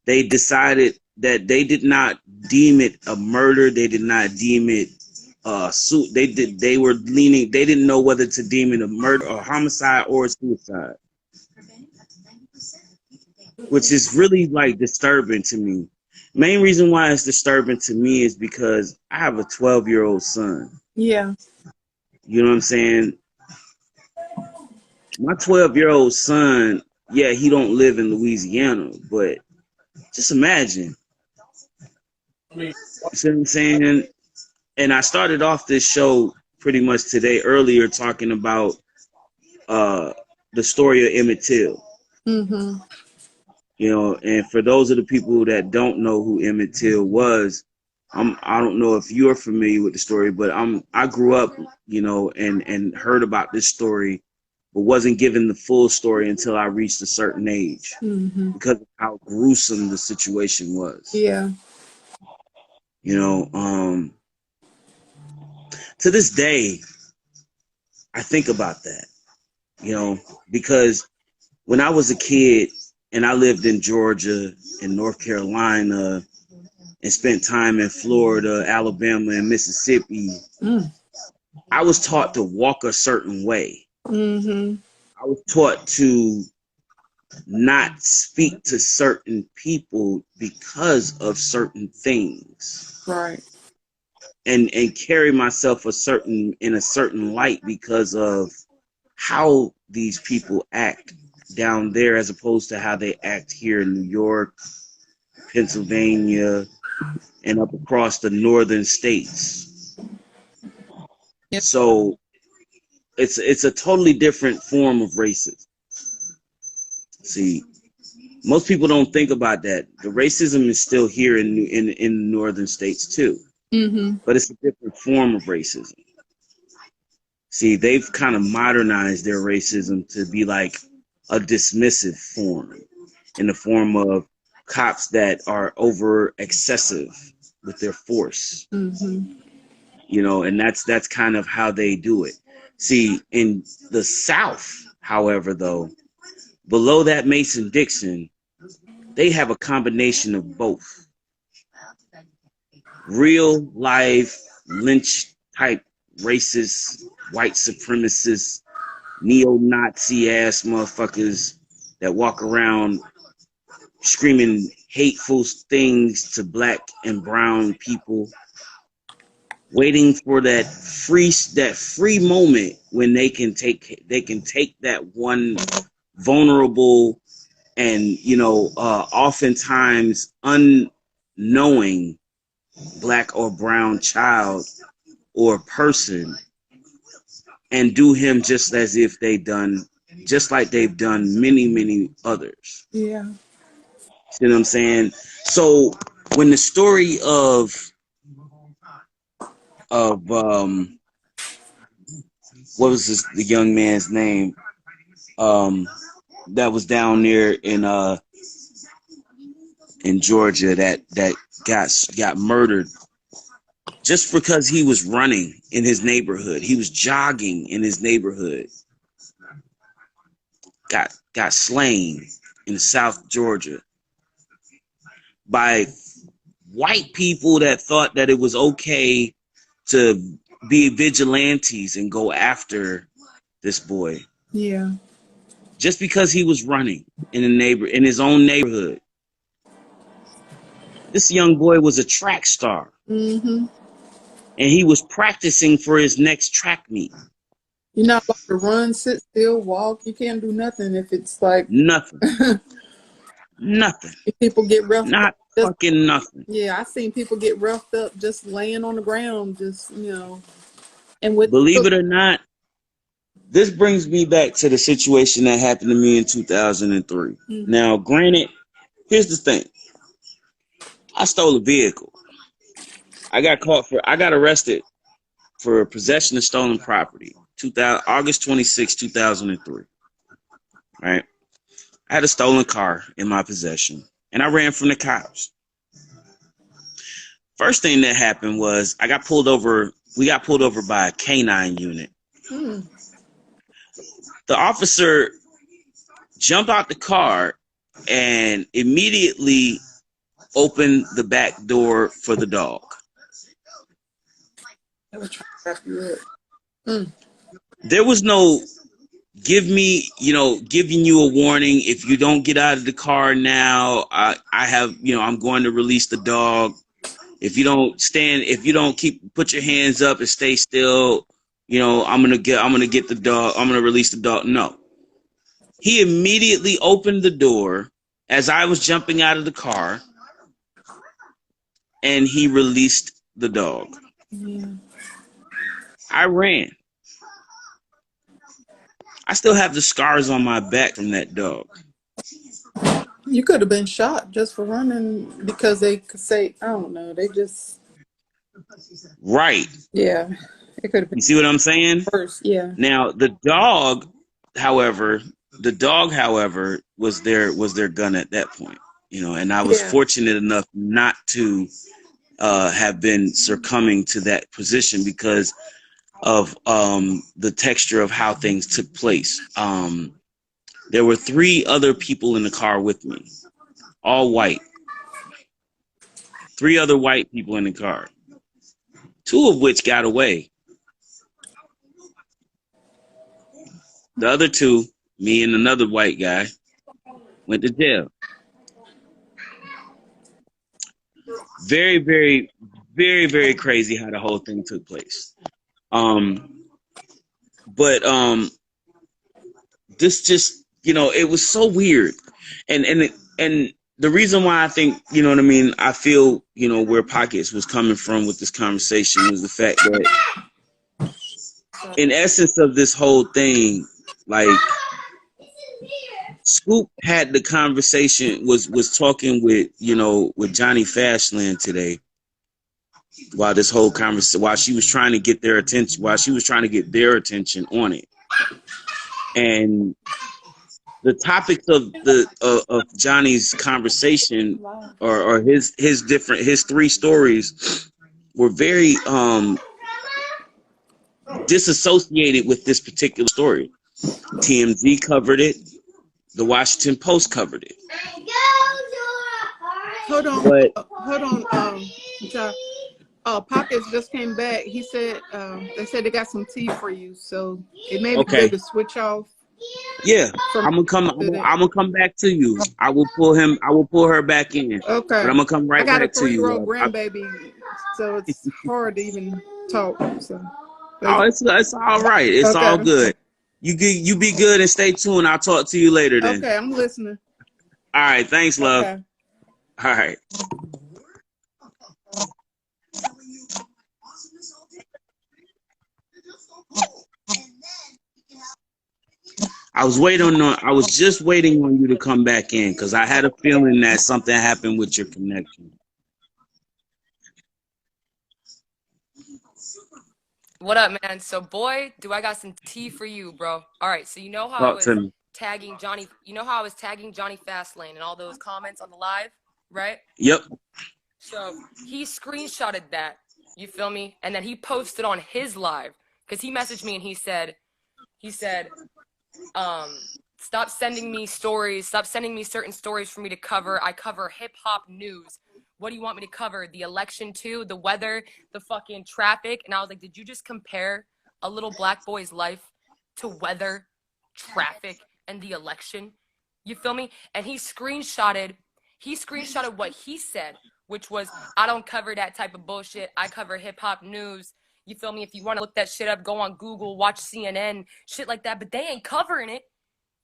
[SPEAKER 2] They decided that they did not deem it a murder. They did not deem it a suit. They were leaning. They didn't know whether to deem it a murder, or homicide, or a suicide, which is really like disturbing to me. Main reason why it's disturbing to me is because I have a 12-year-old son.
[SPEAKER 5] Yeah.
[SPEAKER 2] You know what I'm saying? My 12-year-old son, yeah, he don't live in Louisiana, but just imagine. You see what I'm saying? And I started off this show pretty much today earlier talking about the story of Emmett Till.
[SPEAKER 5] Mm-hmm.
[SPEAKER 2] You know, and for those of the people that don't know who Emmett Till was, I don't know if you're familiar with the story, but I grew up, you know, and heard about this story but wasn't given the full story until I reached a certain age
[SPEAKER 5] Mm-hmm.
[SPEAKER 2] because of how gruesome the situation was.
[SPEAKER 5] Yeah.
[SPEAKER 2] You know, to this day, I think about that, you know, because when I was a kid and I lived in Georgia and North Carolina and spent time in Florida, Alabama, and Mississippi,
[SPEAKER 5] Mm.
[SPEAKER 2] I was taught to walk a certain way.
[SPEAKER 5] Mm-hmm.
[SPEAKER 2] I was taught to not speak to certain people because of certain things,
[SPEAKER 5] Right.
[SPEAKER 2] and carry myself in a certain light because of how these people act down there as opposed to how they act here in New York, Pennsylvania, and up across the northern states.
[SPEAKER 5] Yep.
[SPEAKER 2] So it's a totally different form of racism. See, most people don't think about that. The racism is still here in the northern states too,
[SPEAKER 5] Mm-hmm.
[SPEAKER 2] but it's a different form of racism. See, they've kind of modernized their racism to be like a dismissive form, in the form of cops that are over excessive with their force.
[SPEAKER 5] Mm-hmm.
[SPEAKER 2] You know, and that's kind of how they do it. See, in the South, however, though, below that Mason-Dixon, they have a combination of both. Real life lynch type racist, white supremacist, neo-Nazi ass motherfuckers that walk around screaming hateful things to black and brown people, waiting for that free moment when they can take that one vulnerable and, you know, oftentimes unknowing black or brown child or person and do him just as if just like they've done many others.
[SPEAKER 5] Yeah.
[SPEAKER 2] You know what I'm saying? So when the story of what was the young man's name that was down there in Georgia that got murdered just because he was running in his neighborhood. He was jogging in his neighborhood. Got slain in South Georgia by white people that thought that it was okay to be vigilantes and go after this boy
[SPEAKER 5] Yeah.
[SPEAKER 2] just because he was running in his own neighborhood. This young boy was a track star,
[SPEAKER 5] Mm-hmm.
[SPEAKER 2] and he was practicing for his next track meet.
[SPEAKER 5] You're not allowed to run, sit still, walk. You can't do nothing if it's like
[SPEAKER 2] Nothing. Nothing.
[SPEAKER 5] if people get roughed up.
[SPEAKER 2] Not fucking nothing.
[SPEAKER 5] Yeah, I seen people get roughed up just laying on the ground, just and with
[SPEAKER 2] Believe it or not, this brings me back to the situation that happened to me in 2003.
[SPEAKER 5] Mm-hmm.
[SPEAKER 2] Now, granted, here's the thing. I stole a vehicle. I got arrested for possession of stolen property. August 26, 2003. Right? I had a stolen car in my possession, and I ran from the cops. First thing that happened was we got pulled over by a canine unit.
[SPEAKER 5] Mm.
[SPEAKER 2] The officer jumped out the car and immediately opened the back door for the dog.
[SPEAKER 5] They were trying to wrap you up. Mm.
[SPEAKER 2] There was no giving you a warning. If you don't get out of the car now, I'm going to release the dog. If you don't put your hands up and stay still, I'm gonna get the dog. I'm gonna release the dog. No. He immediately opened the door as I was jumping out of the car, and he released the dog.
[SPEAKER 5] Yeah.
[SPEAKER 2] I ran. I still have the scars on my back from that dog.
[SPEAKER 5] You could have been shot just for running because they could say, I don't know, they just.
[SPEAKER 2] Right.
[SPEAKER 5] Yeah. It could have been
[SPEAKER 2] You see what I'm saying?
[SPEAKER 5] worse. Yeah.
[SPEAKER 2] Now, the dog however, the dog, however, was their gun at that point, and I was
[SPEAKER 5] Yeah.
[SPEAKER 2] fortunate enough not to have been succumbing to that position because of the texture of how things took place. There were 3 other people in the car with me, all white. 3 other white people in the car, 2 of which got away. The other 2, me and another white guy, went to jail. Very, very, very, very crazy how the whole thing took place. But this just, it was so weird, and the reason why I think, you know what I mean, I feel, where Pockets was coming from with this conversation was the fact that, in essence of this whole thing, like, Scoop had the conversation, was talking with, with Johnny Fashland today, while this whole conversation, while she was trying to get their attention, on it, and the topics of of Johnny's conversation, or his 3 stories, were very disassociated with this particular story. TMZ covered it. The Washington Post covered it.
[SPEAKER 5] Hold on,
[SPEAKER 2] But
[SPEAKER 5] John. Pockets just came back. He said they said they got some tea for you, so it may be
[SPEAKER 2] okay,
[SPEAKER 5] good to switch off.
[SPEAKER 2] yeah,
[SPEAKER 5] From
[SPEAKER 2] I'm gonna come back to you. I will pull her back in.
[SPEAKER 5] Okay.
[SPEAKER 2] But I'm gonna come right
[SPEAKER 5] I got a
[SPEAKER 2] back to you.
[SPEAKER 5] 3-year-old grandbaby, so it's hard to even talk. So.
[SPEAKER 2] Oh, it's all right. It's all
[SPEAKER 5] Okay.
[SPEAKER 2] good. You be good and stay tuned. I'll talk to you later then.
[SPEAKER 5] Okay, I'm listening.
[SPEAKER 2] All right, thanks, love.
[SPEAKER 5] Okay.
[SPEAKER 2] All right. I was just waiting on you to come back in because I had a feeling that something happened with your connection.
[SPEAKER 3] What up, man? So, boy, do I got some tea for you, bro. All right, so you know how I
[SPEAKER 2] Talk
[SPEAKER 3] was
[SPEAKER 2] to me.
[SPEAKER 3] tagging Johnny, Fastlane in all those comments on the live, right?
[SPEAKER 2] Yep.
[SPEAKER 3] So he screenshotted that, you feel me? And then he posted on his live, because he messaged me and he said, stop sending me stories, stop sending me certain stories for me to cover. I cover hip-hop news. What do you want me to cover? The election too, the weather, the fucking traffic? And I was like, did you just compare a little black boy's life to weather, traffic, and the election? You feel me? And he screenshotted what he said, which was, I don't cover that type of bullshit. I cover hip-hop news. You feel me? If you want to look that shit up, go on Google, watch CNN, shit like that. But they ain't covering it.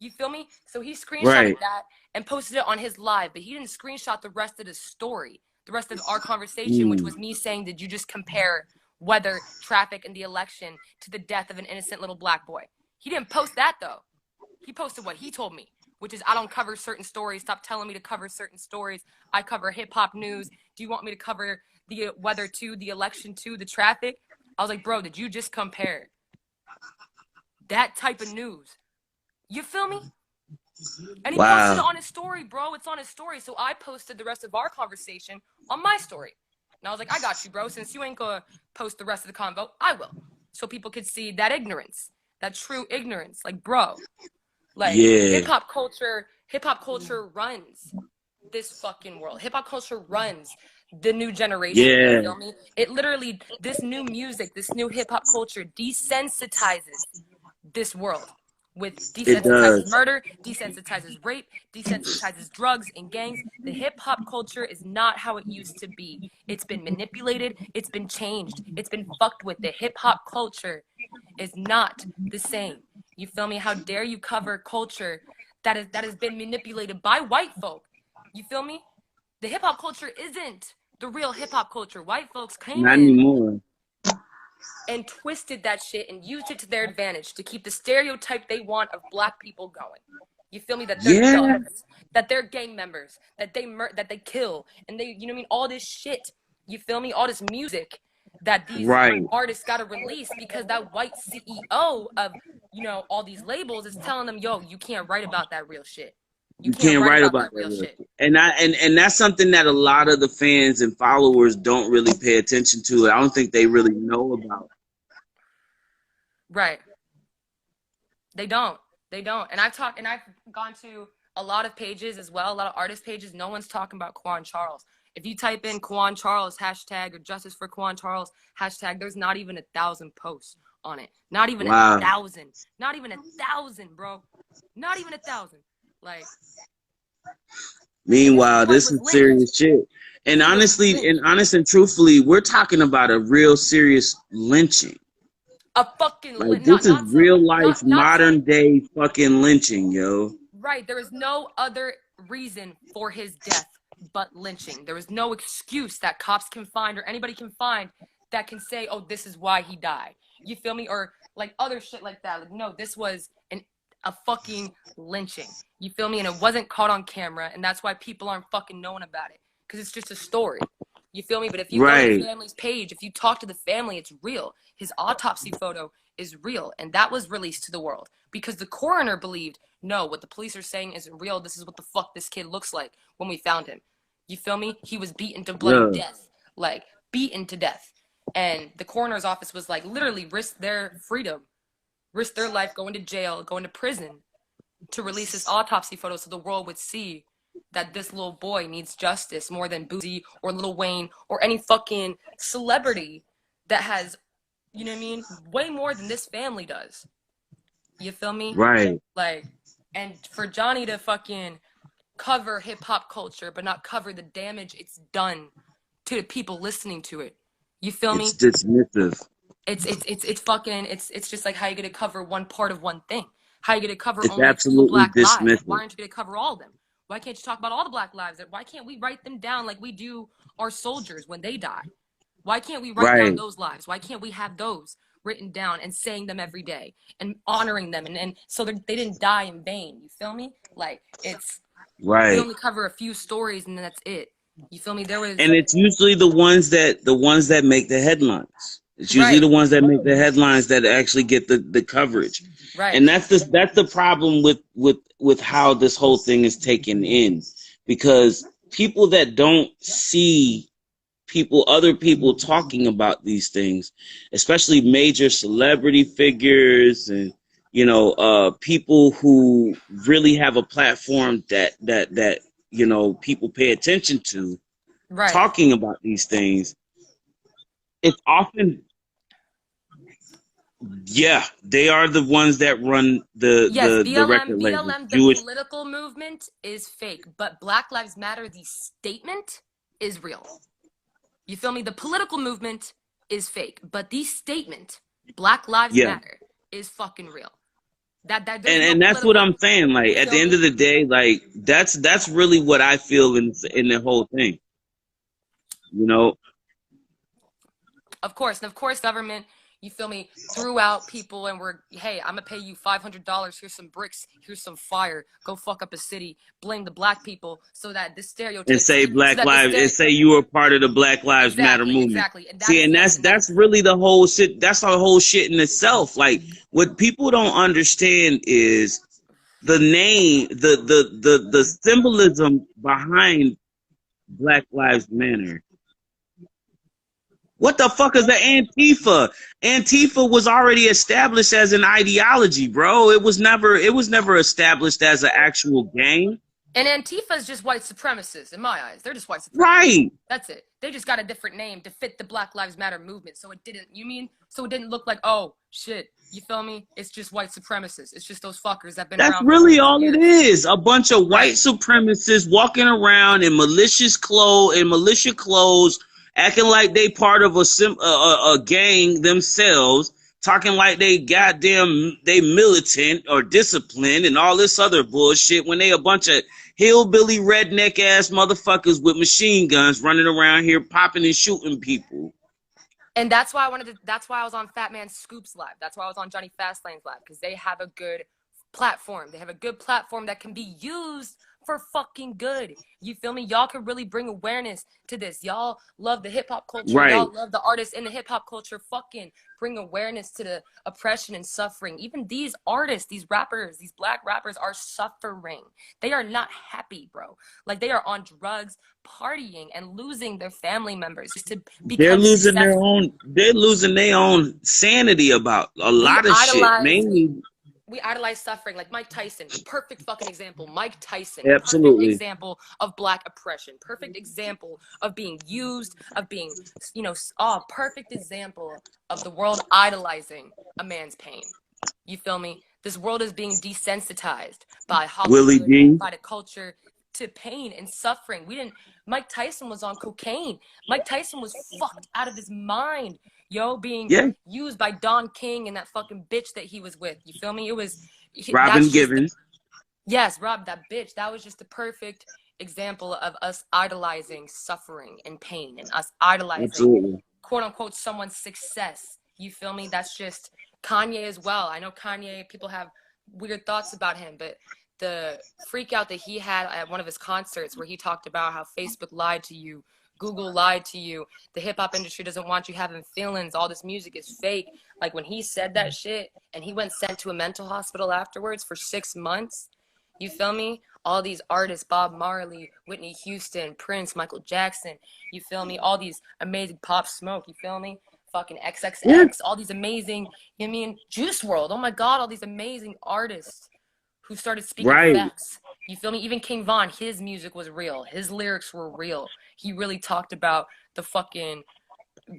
[SPEAKER 3] You feel me? So he screenshotted that and posted it on his live, but he didn't screenshot the rest of the story, the rest of our conversation, which was me saying, did you just compare weather, traffic, and the election to the death of an innocent little black boy? He didn't post that, though. He posted what he told me, which is, I don't cover certain stories. Stop telling me to cover certain stories. I cover hip-hop news. Do you want me to cover the weather too, the election too, the traffic? I was like, bro, did you just compare that type of news? You feel me? And he posted it on his story, bro. It's on his story. So I posted the rest of our conversation on my story. And I was like, I got you, bro. Since you ain't going to post the rest of the convo, I will. So people could see that ignorance, that true ignorance. Like, bro, like, hip-hop culture runs this fucking world. Hip-hop culture runs the new generation.
[SPEAKER 2] Yeah.
[SPEAKER 3] You feel me? It literally, this new music, this new hip-hop culture desensitizes this world. With desensitizes murder, desensitizes rape, desensitizes drugs and gangs. The hip-hop culture is not how it used to be. It's been manipulated. It's been changed. It's been fucked with. The hip-hop culture is not the same. You feel me? How dare you cover culture that has been manipulated by white folk? You feel me? The hip-hop culture isn't the real hip-hop culture. White folks came
[SPEAKER 2] Not
[SPEAKER 3] in
[SPEAKER 2] anymore.
[SPEAKER 3] And twisted that shit and used it to their advantage to keep the stereotype they want of black people going. You feel me? That they're thugs, that they're gang members, that they kill, and they, you know what I mean? All this shit. You feel me? All this music that these
[SPEAKER 2] Right.
[SPEAKER 3] artists got to release, because that white CEO of, you know, all these labels is telling them, yo, you can't write about that real shit. You
[SPEAKER 2] You
[SPEAKER 3] can't
[SPEAKER 2] can't
[SPEAKER 3] write
[SPEAKER 2] write
[SPEAKER 3] about
[SPEAKER 2] about
[SPEAKER 3] that
[SPEAKER 2] that
[SPEAKER 3] real
[SPEAKER 2] real
[SPEAKER 3] shit.
[SPEAKER 2] shit. And that's something that a lot of the fans and followers don't really pay attention to. I don't think they really know about.
[SPEAKER 3] Right. They don't. They don't. And I've gone to a lot of pages as well, a lot of artist pages. No one's talking about Quan Charles. If you type in Quan Charles hashtag or justice for Quan Charles hashtag, there's not even 1,000 posts on it. Not even
[SPEAKER 2] Wow.
[SPEAKER 3] 1,000. Not even 1,000, bro. Not even 1,000. Like,
[SPEAKER 2] Meanwhile,
[SPEAKER 3] boy
[SPEAKER 2] this
[SPEAKER 3] was
[SPEAKER 2] is
[SPEAKER 3] lynched.
[SPEAKER 2] serious shit. And
[SPEAKER 3] He was
[SPEAKER 2] honestly,
[SPEAKER 3] lynched.
[SPEAKER 2] and truthfully, we're talking about a real serious lynching.
[SPEAKER 3] A fucking
[SPEAKER 2] Like, this is real life,
[SPEAKER 3] not some
[SPEAKER 2] modern day fucking lynching, yo.
[SPEAKER 3] right. There is no other reason for his death but lynching. There is no excuse that cops can find or anybody can find that can say, oh, this is why he died. You feel me? Or like other shit like that. Like, no, this was a fucking lynching. You feel me? And it wasn't caught on camera, and that's why people aren't fucking knowing about it. Because it's just a story. You feel me? But if you go to the
[SPEAKER 2] Right.
[SPEAKER 3] family's page, if you talk to the family, it's real. His autopsy photo is real, and that was released to the world because the coroner believed, no, what the police are saying isn't real. This is what the fuck this kid looks like when we found him. You feel me? He was beaten to bloody
[SPEAKER 2] Yeah.
[SPEAKER 3] death, like beaten to death. And the coroner's office was like, literally risk their freedom, risk their life, going to jail, going to prison to release his autopsy photo so the world would see that this little boy needs justice more than Boozy or Lil Wayne or any fucking celebrity that has, you know what I mean, way more than this family does. You feel me?
[SPEAKER 2] Right.
[SPEAKER 3] Like, and for Johnny to fucking cover hip hop culture but not cover the damage it's done to the people listening to it. You feel me?
[SPEAKER 2] It's dismissive.
[SPEAKER 3] It's fucking it's just like how you gonna cover one part of one thing. How you gonna cover
[SPEAKER 2] It's
[SPEAKER 3] only a few
[SPEAKER 2] absolutely
[SPEAKER 3] black lives? Why
[SPEAKER 2] dismissive.
[SPEAKER 3] aren't you gonna cover all of them? Why can't you talk about all the black lives? Why can't we write them down like we do our soldiers when they die? Why can't we write down
[SPEAKER 2] Right.
[SPEAKER 3] those lives? Why can't we have those written down and saying them every day and honoring them and so they didn't die in vain? You feel me? Like we
[SPEAKER 2] Right.
[SPEAKER 3] only cover a few stories and that's it. You feel me? There was
[SPEAKER 2] And it's usually the ones that make the headlines. It's usually
[SPEAKER 3] right,
[SPEAKER 2] the ones that make the headlines that actually get the coverage.
[SPEAKER 3] right,
[SPEAKER 2] And that's the problem with how this whole thing is taken in. Because people that don't see other people talking about these things, especially major celebrity figures and people who really have a platform that people pay attention to,
[SPEAKER 3] right.
[SPEAKER 2] talking about these things, it's often, they are the ones that run
[SPEAKER 3] Yes,
[SPEAKER 2] the record labels.
[SPEAKER 3] BLM, the
[SPEAKER 2] Jewish.
[SPEAKER 3] political movement is fake, but Black Lives Matter, the statement, is real. You feel me? The political movement is fake, but the statement, Black Lives
[SPEAKER 2] Yeah.
[SPEAKER 3] Matter, is fucking real.
[SPEAKER 2] And that's what I'm saying. Like, at the end of the day, like that's really what I feel in the whole thing. You know.
[SPEAKER 3] Of course, and of course, government, you feel me, threw out people and hey, I'm gonna pay you $500. Here's some bricks. Here's some fire. Go fuck up a city. Blame the black people so that this stereotype.
[SPEAKER 2] And say Black Lives, and say you were part of the Black Lives Matter movement.
[SPEAKER 3] Exactly.
[SPEAKER 2] And that's really the whole shit. That's the whole shit in itself. Like, what people don't understand is the name, the symbolism behind Black Lives Matter. What the fuck is the Antifa? Antifa was already established as an ideology, bro. It was never established as an actual gang.
[SPEAKER 3] And Antifa is just white supremacists in my eyes. They're just white supremacists.
[SPEAKER 2] Right.
[SPEAKER 3] That's it. They just got a different name to fit the Black Lives Matter movement. So it didn't look like, oh shit, you feel me? It's just white supremacists. It's just those fuckers that been around. That's
[SPEAKER 2] really all it is. A bunch of white supremacists walking around in militia clothes, acting like they part of a gang themselves, talking like they militant or disciplined and all this other bullshit when they a bunch of hillbilly redneck ass motherfuckers with machine guns running around here popping and shooting people.
[SPEAKER 3] And that's why I was on Fat Man Scoop's live. That's why I was on Johnny Fastlane's live, because they have a good platform. They have a good platform that can be used for fucking good. You feel me? Y'all could really bring awareness to this. Y'all love the hip hop culture.
[SPEAKER 2] Right.
[SPEAKER 3] Y'all love the artists in the hip hop culture. Fucking bring awareness to the oppression and suffering. Even these artists, these rappers, these black rappers are suffering. They are not happy, bro. Like, they are on drugs, partying, and losing their family members just to become successful.
[SPEAKER 2] They're losing their own sanity about a
[SPEAKER 3] We
[SPEAKER 2] lot of shit.
[SPEAKER 3] idolize
[SPEAKER 2] Mainly,
[SPEAKER 3] we idolize suffering, like Mike Tyson. Perfect fucking example. Mike Tyson. Perfect
[SPEAKER 2] absolutely.
[SPEAKER 3] example of black oppression. Perfect example of being used, of being, perfect example of the world idolizing a man's pain. You feel me? This world is being desensitized by
[SPEAKER 2] Willie
[SPEAKER 3] Hollywood,
[SPEAKER 2] D.
[SPEAKER 3] by the culture, to pain and suffering. Mike Tyson was on cocaine. Mike Tyson was fucked out of his mind, being
[SPEAKER 2] Yeah.
[SPEAKER 3] used by Don King and that fucking bitch that he was with. You feel me?
[SPEAKER 2] Robin Givens.
[SPEAKER 3] Yes, Rob, that bitch. That was just the perfect example of us idolizing suffering and pain, and us idolizing,
[SPEAKER 2] Absolutely.
[SPEAKER 3] quote unquote, someone's success. You feel me? That's just Kanye as well. I know Kanye, people have weird thoughts about him, but the freak out that he had at one of his concerts where he talked about how Facebook lied to you, Google lied to you, the hip hop industry doesn't want you having feelings, all this music is fake. Like, when he said that shit and he went sent to a mental hospital afterwards for 6 months, you feel me? All these artists, Bob Marley, Whitney Houston, Prince, Michael Jackson, you feel me? All these amazing Pop Smoke, you feel me? Fucking XXX,
[SPEAKER 2] Yeah.
[SPEAKER 3] all these amazing, Juice WRLD, oh my God, all these amazing artists who started speaking facts. You feel me? Even King Von, his music was real. His lyrics were real. He really talked about the fucking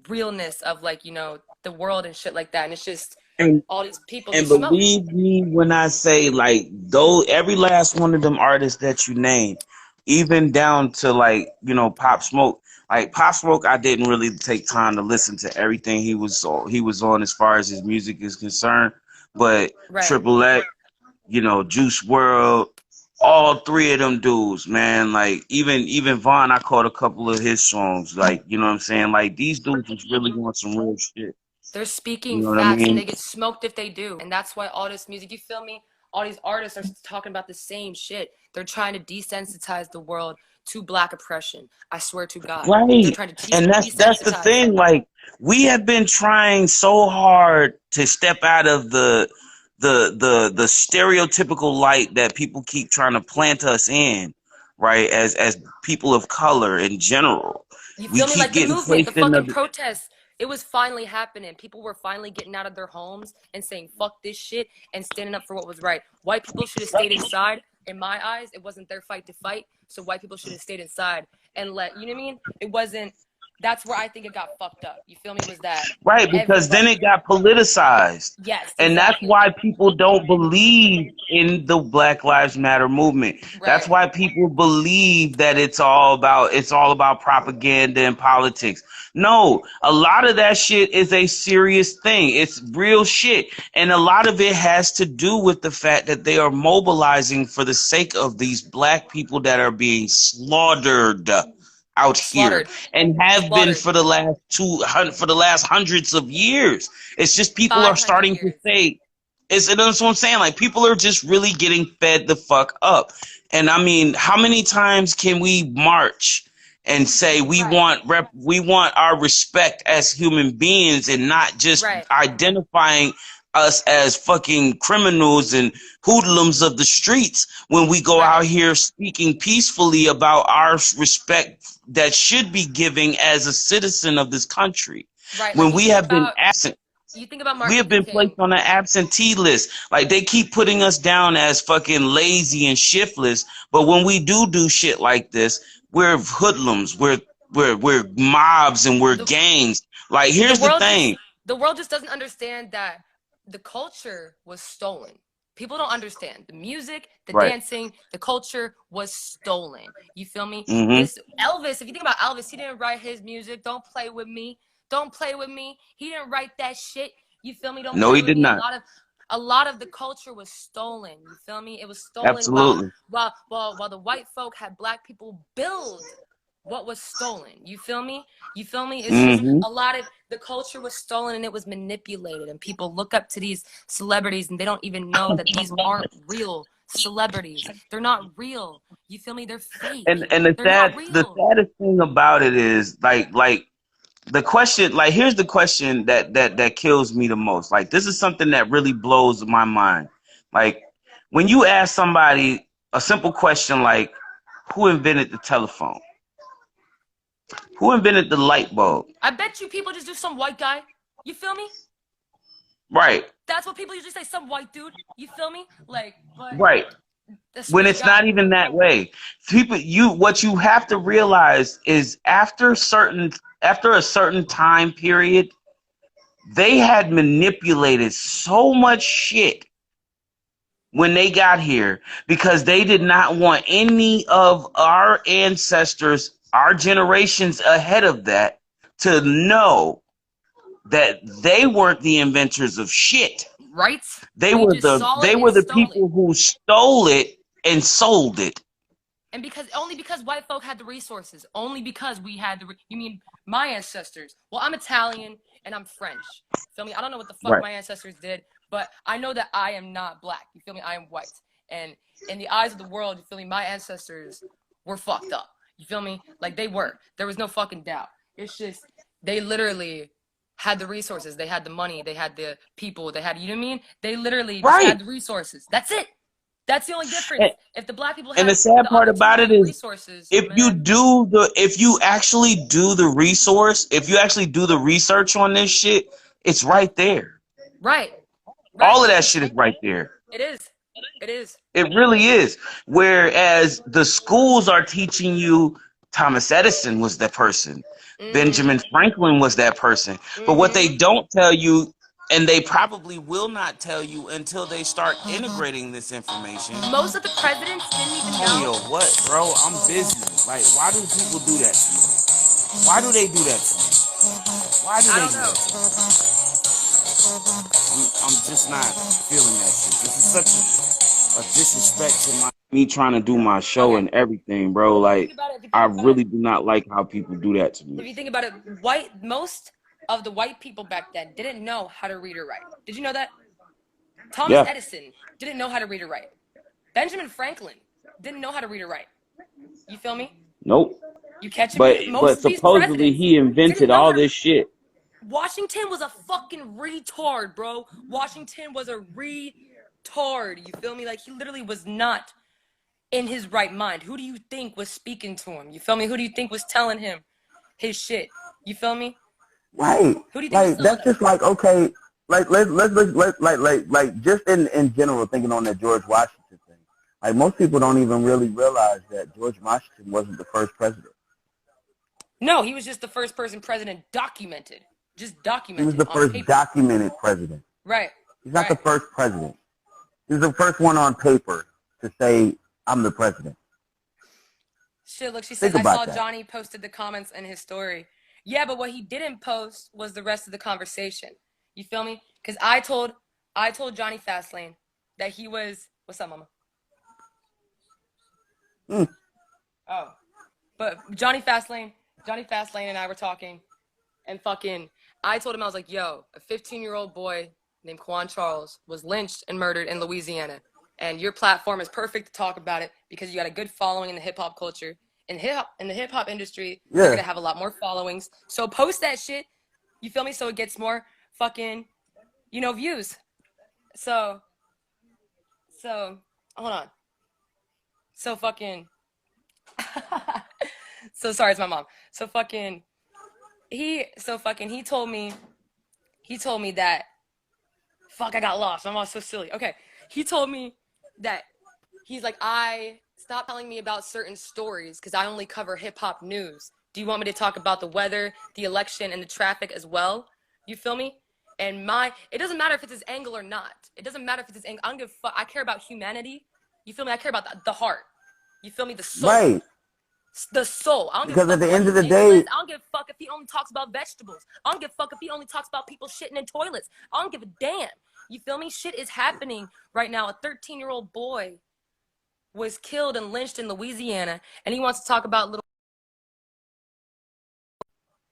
[SPEAKER 3] realness of, like, the world and shit like that. And it's just
[SPEAKER 2] And
[SPEAKER 3] all these people
[SPEAKER 2] and
[SPEAKER 3] just smoke.
[SPEAKER 2] believe me when I say, like, though every last one of them artists that you named, even down to, like, Pop Smoke. Like, Pop Smoke, I didn't really take time to listen to everything he was on as far as his music is concerned. But
[SPEAKER 3] Right.
[SPEAKER 2] Triple X, Juice WRLD, all three of them dudes, man. Like, even Vaughn, I caught a couple of his songs. Like, you know what I'm saying? Like, these dudes was really doing some real shit.
[SPEAKER 3] They're speaking
[SPEAKER 2] You know what I
[SPEAKER 3] facts,
[SPEAKER 2] mean?
[SPEAKER 3] and they get smoked if they do. And that's why all this music, you feel me? All these artists are talking about the same shit. They're trying to desensitize the world to black oppression. I swear to God. They're
[SPEAKER 2] Right.
[SPEAKER 3] trying to
[SPEAKER 2] And that's the
[SPEAKER 3] desensitize.
[SPEAKER 2] thing. Like, we have been trying so hard to step out of the stereotypical light that people keep trying to plant us in, right? As people of color in general.
[SPEAKER 3] You
[SPEAKER 2] We
[SPEAKER 3] feel me?
[SPEAKER 2] keep
[SPEAKER 3] Like, the
[SPEAKER 2] getting
[SPEAKER 3] movement, the
[SPEAKER 2] placed in
[SPEAKER 3] fucking
[SPEAKER 2] the
[SPEAKER 3] protests, it was finally happening. People were finally getting out of their homes and saying, fuck this shit, and standing up for what was right. White people should have stayed inside. In my eyes, it wasn't their fight to fight, so white people should have stayed inside and you know what I mean? It wasn't, that's where I think it got fucked up. You feel me? Was that
[SPEAKER 2] right, because then it got politicized.
[SPEAKER 3] Yes,
[SPEAKER 2] And that's
[SPEAKER 3] exactly.
[SPEAKER 2] why people don't believe in the Black Lives Matter movement.
[SPEAKER 3] Right.
[SPEAKER 2] That's why people believe that it's all about propaganda and politics. No, a lot of that shit is a serious thing. It's real shit. And a lot of it has to do with the fact that they are mobilizing for the sake of these black people that are being slaughtered out here and have been for the last hundreds of years. It's just people are
[SPEAKER 3] 500
[SPEAKER 2] starting to
[SPEAKER 3] years.
[SPEAKER 2] say, that's what I'm saying. Like, people are just really getting fed the fuck up. And I mean, how many times can we march and say we
[SPEAKER 3] Right.
[SPEAKER 2] want our respect as human beings, and not just
[SPEAKER 3] Right.
[SPEAKER 2] identifying us as fucking criminals and hoodlums of the streets when we go out here speaking peacefully about our respect that should be giving as a citizen of this country.
[SPEAKER 3] Right.
[SPEAKER 2] When
[SPEAKER 3] Like,
[SPEAKER 2] we have been absent,
[SPEAKER 3] you think about Martin
[SPEAKER 2] we have
[SPEAKER 3] Luther
[SPEAKER 2] been
[SPEAKER 3] King.
[SPEAKER 2] placed on an absentee list. Like, they keep putting us down as fucking lazy and shiftless, but when we do shit like this, we're hoodlums, we're mobs, and we're gangs. Like, here's the thing.
[SPEAKER 3] The world just doesn't understand that the culture was stolen. People don't understand. The music, the dancing, the culture was stolen. You feel me? This Elvis, if you think about Elvis, he didn't write his music. Don't play with me. Don't play with me. He didn't write that shit. You feel me?
[SPEAKER 2] No, he did not.
[SPEAKER 3] A lot of the culture was stolen. You feel me? It was stolen.
[SPEAKER 2] Absolutely.
[SPEAKER 3] While the white folk had black people build what was stolen. You feel me? It's just a lot of the culture was stolen, and it was manipulated, and people look up to these celebrities and they don't even know that these aren't real. celebrities. They're not real. You feel me? They're fake.
[SPEAKER 2] And
[SPEAKER 3] They're not real.
[SPEAKER 2] saddest thing about it is like the question, like here's the question that kills me the most. Like this is something that really blows my mind. Like when you ask somebody a simple question like who invented the telephone? Who invented the light bulb?
[SPEAKER 3] I bet you people just do some white guy. You feel me?
[SPEAKER 2] Right.
[SPEAKER 3] That's what people usually say, some white dude. You feel me? Like, but
[SPEAKER 2] Right. When it's not even that way. People, what you have to realize is after a certain time period, they had manipulated so much shit when they got here because they did not want any of our ancestors, our generations ahead of that, to know that they weren't the inventors of shit.
[SPEAKER 3] right?
[SPEAKER 2] They
[SPEAKER 3] We
[SPEAKER 2] were
[SPEAKER 3] just saw it and
[SPEAKER 2] the
[SPEAKER 3] stole
[SPEAKER 2] people
[SPEAKER 3] it.
[SPEAKER 2] who stole it and sold it.
[SPEAKER 3] And only because white folk had the resources, only because we had you mean my ancestors? Well, I'm Italian and I'm French. Feel me? I don't know what the fuck
[SPEAKER 2] Right.
[SPEAKER 3] my ancestors did, but I know that I am not black. You feel me? I am white. And in the eyes of the world, you feel me? My ancestors were fucked up. You feel me? Like they were. There was no fucking doubt. It's just they literally had the resources. They had the money. They had the people. They had, you know what I mean? They literally just had the resources. That's it. That's the only difference. If the black people had
[SPEAKER 2] And the sad part about it is,
[SPEAKER 3] resources,
[SPEAKER 2] if you actually do the resource, if you actually do the research on this shit, it's right there.
[SPEAKER 3] Right.
[SPEAKER 2] All of that shit is right there.
[SPEAKER 3] It is. It is.
[SPEAKER 2] It really is. Whereas the schools are teaching you Thomas Edison was that person. Benjamin Franklin was that person. But what they don't tell you, and they probably will not tell you until they start integrating this information.
[SPEAKER 3] Most of the presidents didn't even know.
[SPEAKER 2] Yo, what, bro? I'm busy. Like, why do people do that to me? Why do they do that to me? Why do they do that to me? I'm just not feeling that shit. This is such a disrespect to me trying to do my show and everything, bro. Like, I really do not like how people do that to me.
[SPEAKER 3] If you think about it, most of the white people back then didn't know how to read or write. Did you know that? Thomas Edison didn't know how to read or write. Benjamin Franklin didn't know how to read or write. You feel me?
[SPEAKER 2] Nope.
[SPEAKER 3] You catch me?
[SPEAKER 2] But supposedly he invented all this shit.
[SPEAKER 3] Washington was a fucking retard, bro. Washington was a retard. You feel me? Like, he literally was not in his right mind. Who do you think was speaking to him? You feel me? Who do you think was telling him his shit? You feel me?
[SPEAKER 4] Right.
[SPEAKER 3] Who do you think
[SPEAKER 4] like that's just like, okay, like let's like just in general, thinking on that George Washington thing. Like, most people don't even really realize that George Washington wasn't the first president.
[SPEAKER 3] No, he was just the first president documented. Just documented.
[SPEAKER 4] He was the first documented president.
[SPEAKER 3] Right.
[SPEAKER 4] He's not the first president. He's the first one on paper to say, I'm the president.
[SPEAKER 3] Shit, look, she says, I saw Johnny posted the comments in his story. Yeah, but what he didn't post was the rest of the conversation. You feel me? Because I told Johnny Fastlane that he was, what's up, mama? Oh, but Johnny Fastlane and I were talking, and fucking, I told him, I was like, yo, a 15-year-old boy named Quan Charles was lynched and murdered in Louisiana. And your platform is perfect to talk about it because you got a good following in the hip hop culture. In the hip hop industry, you're gonna have a lot more followings. So post that shit. You feel me? So it gets more fucking, views. So hold on. So fucking. So sorry, it's my mom. He told me that. Fuck, I got lost. My mom's so silly. Okay, he told me that he's like, stop telling me about certain stories because I only cover hip-hop news. Do you want me to talk about the weather, the election, and the traffic as well? You feel me? And it doesn't matter if it's his angle or not. It doesn't matter if it's his angle. I don't give a fuck. I care about humanity. You feel me? I care about the heart. You feel me? The soul.
[SPEAKER 4] Right.
[SPEAKER 3] The soul. I don't
[SPEAKER 4] because
[SPEAKER 3] give a fuck
[SPEAKER 4] at the end of the
[SPEAKER 3] I
[SPEAKER 4] day,
[SPEAKER 3] don't give a fuck if he only talks about vegetables. I don't give a fuck if he only talks about people shitting in toilets. I don't give a damn. You feel me? Shit is happening right now. A 13-year-old boy was killed and lynched in Louisiana, and he wants to talk about little.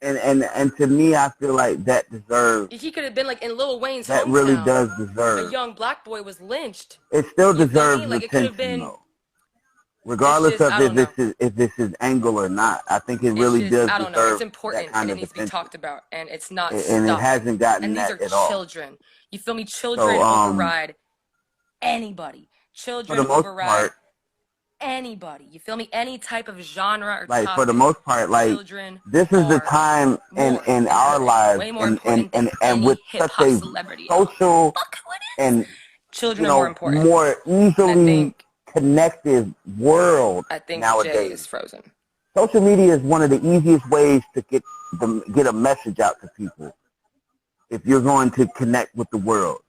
[SPEAKER 4] And to me, I feel like that deserves,
[SPEAKER 3] He could have been like in Lil Wayne's
[SPEAKER 4] that really
[SPEAKER 3] hometown.
[SPEAKER 4] does
[SPEAKER 3] A
[SPEAKER 4] deserve.
[SPEAKER 3] young black boy was lynched.
[SPEAKER 4] It still
[SPEAKER 3] You feel me?
[SPEAKER 4] deserves
[SPEAKER 3] Like it could have
[SPEAKER 4] attention,
[SPEAKER 3] been.
[SPEAKER 4] though, regardless
[SPEAKER 3] It's just,
[SPEAKER 4] of
[SPEAKER 3] I don't know.
[SPEAKER 4] if this is angle or not. I think it
[SPEAKER 3] It's
[SPEAKER 4] really
[SPEAKER 3] just,
[SPEAKER 4] does
[SPEAKER 3] I don't know. It's
[SPEAKER 4] deserve that
[SPEAKER 3] important
[SPEAKER 4] kind
[SPEAKER 3] and it
[SPEAKER 4] of
[SPEAKER 3] needs to be
[SPEAKER 4] attention,
[SPEAKER 3] talked about, and it's not
[SPEAKER 4] and it
[SPEAKER 3] stopping.
[SPEAKER 4] hasn't gotten
[SPEAKER 3] And these
[SPEAKER 4] that
[SPEAKER 3] are
[SPEAKER 4] at all.
[SPEAKER 3] children. You feel me?
[SPEAKER 4] So,
[SPEAKER 3] Children override anybody.
[SPEAKER 4] for
[SPEAKER 3] Children
[SPEAKER 4] the most
[SPEAKER 3] override
[SPEAKER 4] part,
[SPEAKER 3] anybody. You feel me? Any type of genre or
[SPEAKER 4] like, for the
[SPEAKER 3] topic.
[SPEAKER 4] most part, like,
[SPEAKER 3] Children
[SPEAKER 4] this is the
[SPEAKER 3] are
[SPEAKER 4] time
[SPEAKER 3] more
[SPEAKER 4] in our
[SPEAKER 3] important,
[SPEAKER 4] lives,
[SPEAKER 3] way more important than
[SPEAKER 4] and with
[SPEAKER 3] any hip
[SPEAKER 4] such
[SPEAKER 3] hop
[SPEAKER 4] a
[SPEAKER 3] celebrity. I don't
[SPEAKER 4] social
[SPEAKER 3] fuck who it is.
[SPEAKER 4] and,
[SPEAKER 3] Children are more important.
[SPEAKER 4] more
[SPEAKER 3] And
[SPEAKER 4] easily connected world
[SPEAKER 3] I think Jay
[SPEAKER 4] nowadays.
[SPEAKER 3] is frozen.
[SPEAKER 4] Social media is one of the easiest ways to get a message out to people if you're going to connect with the world.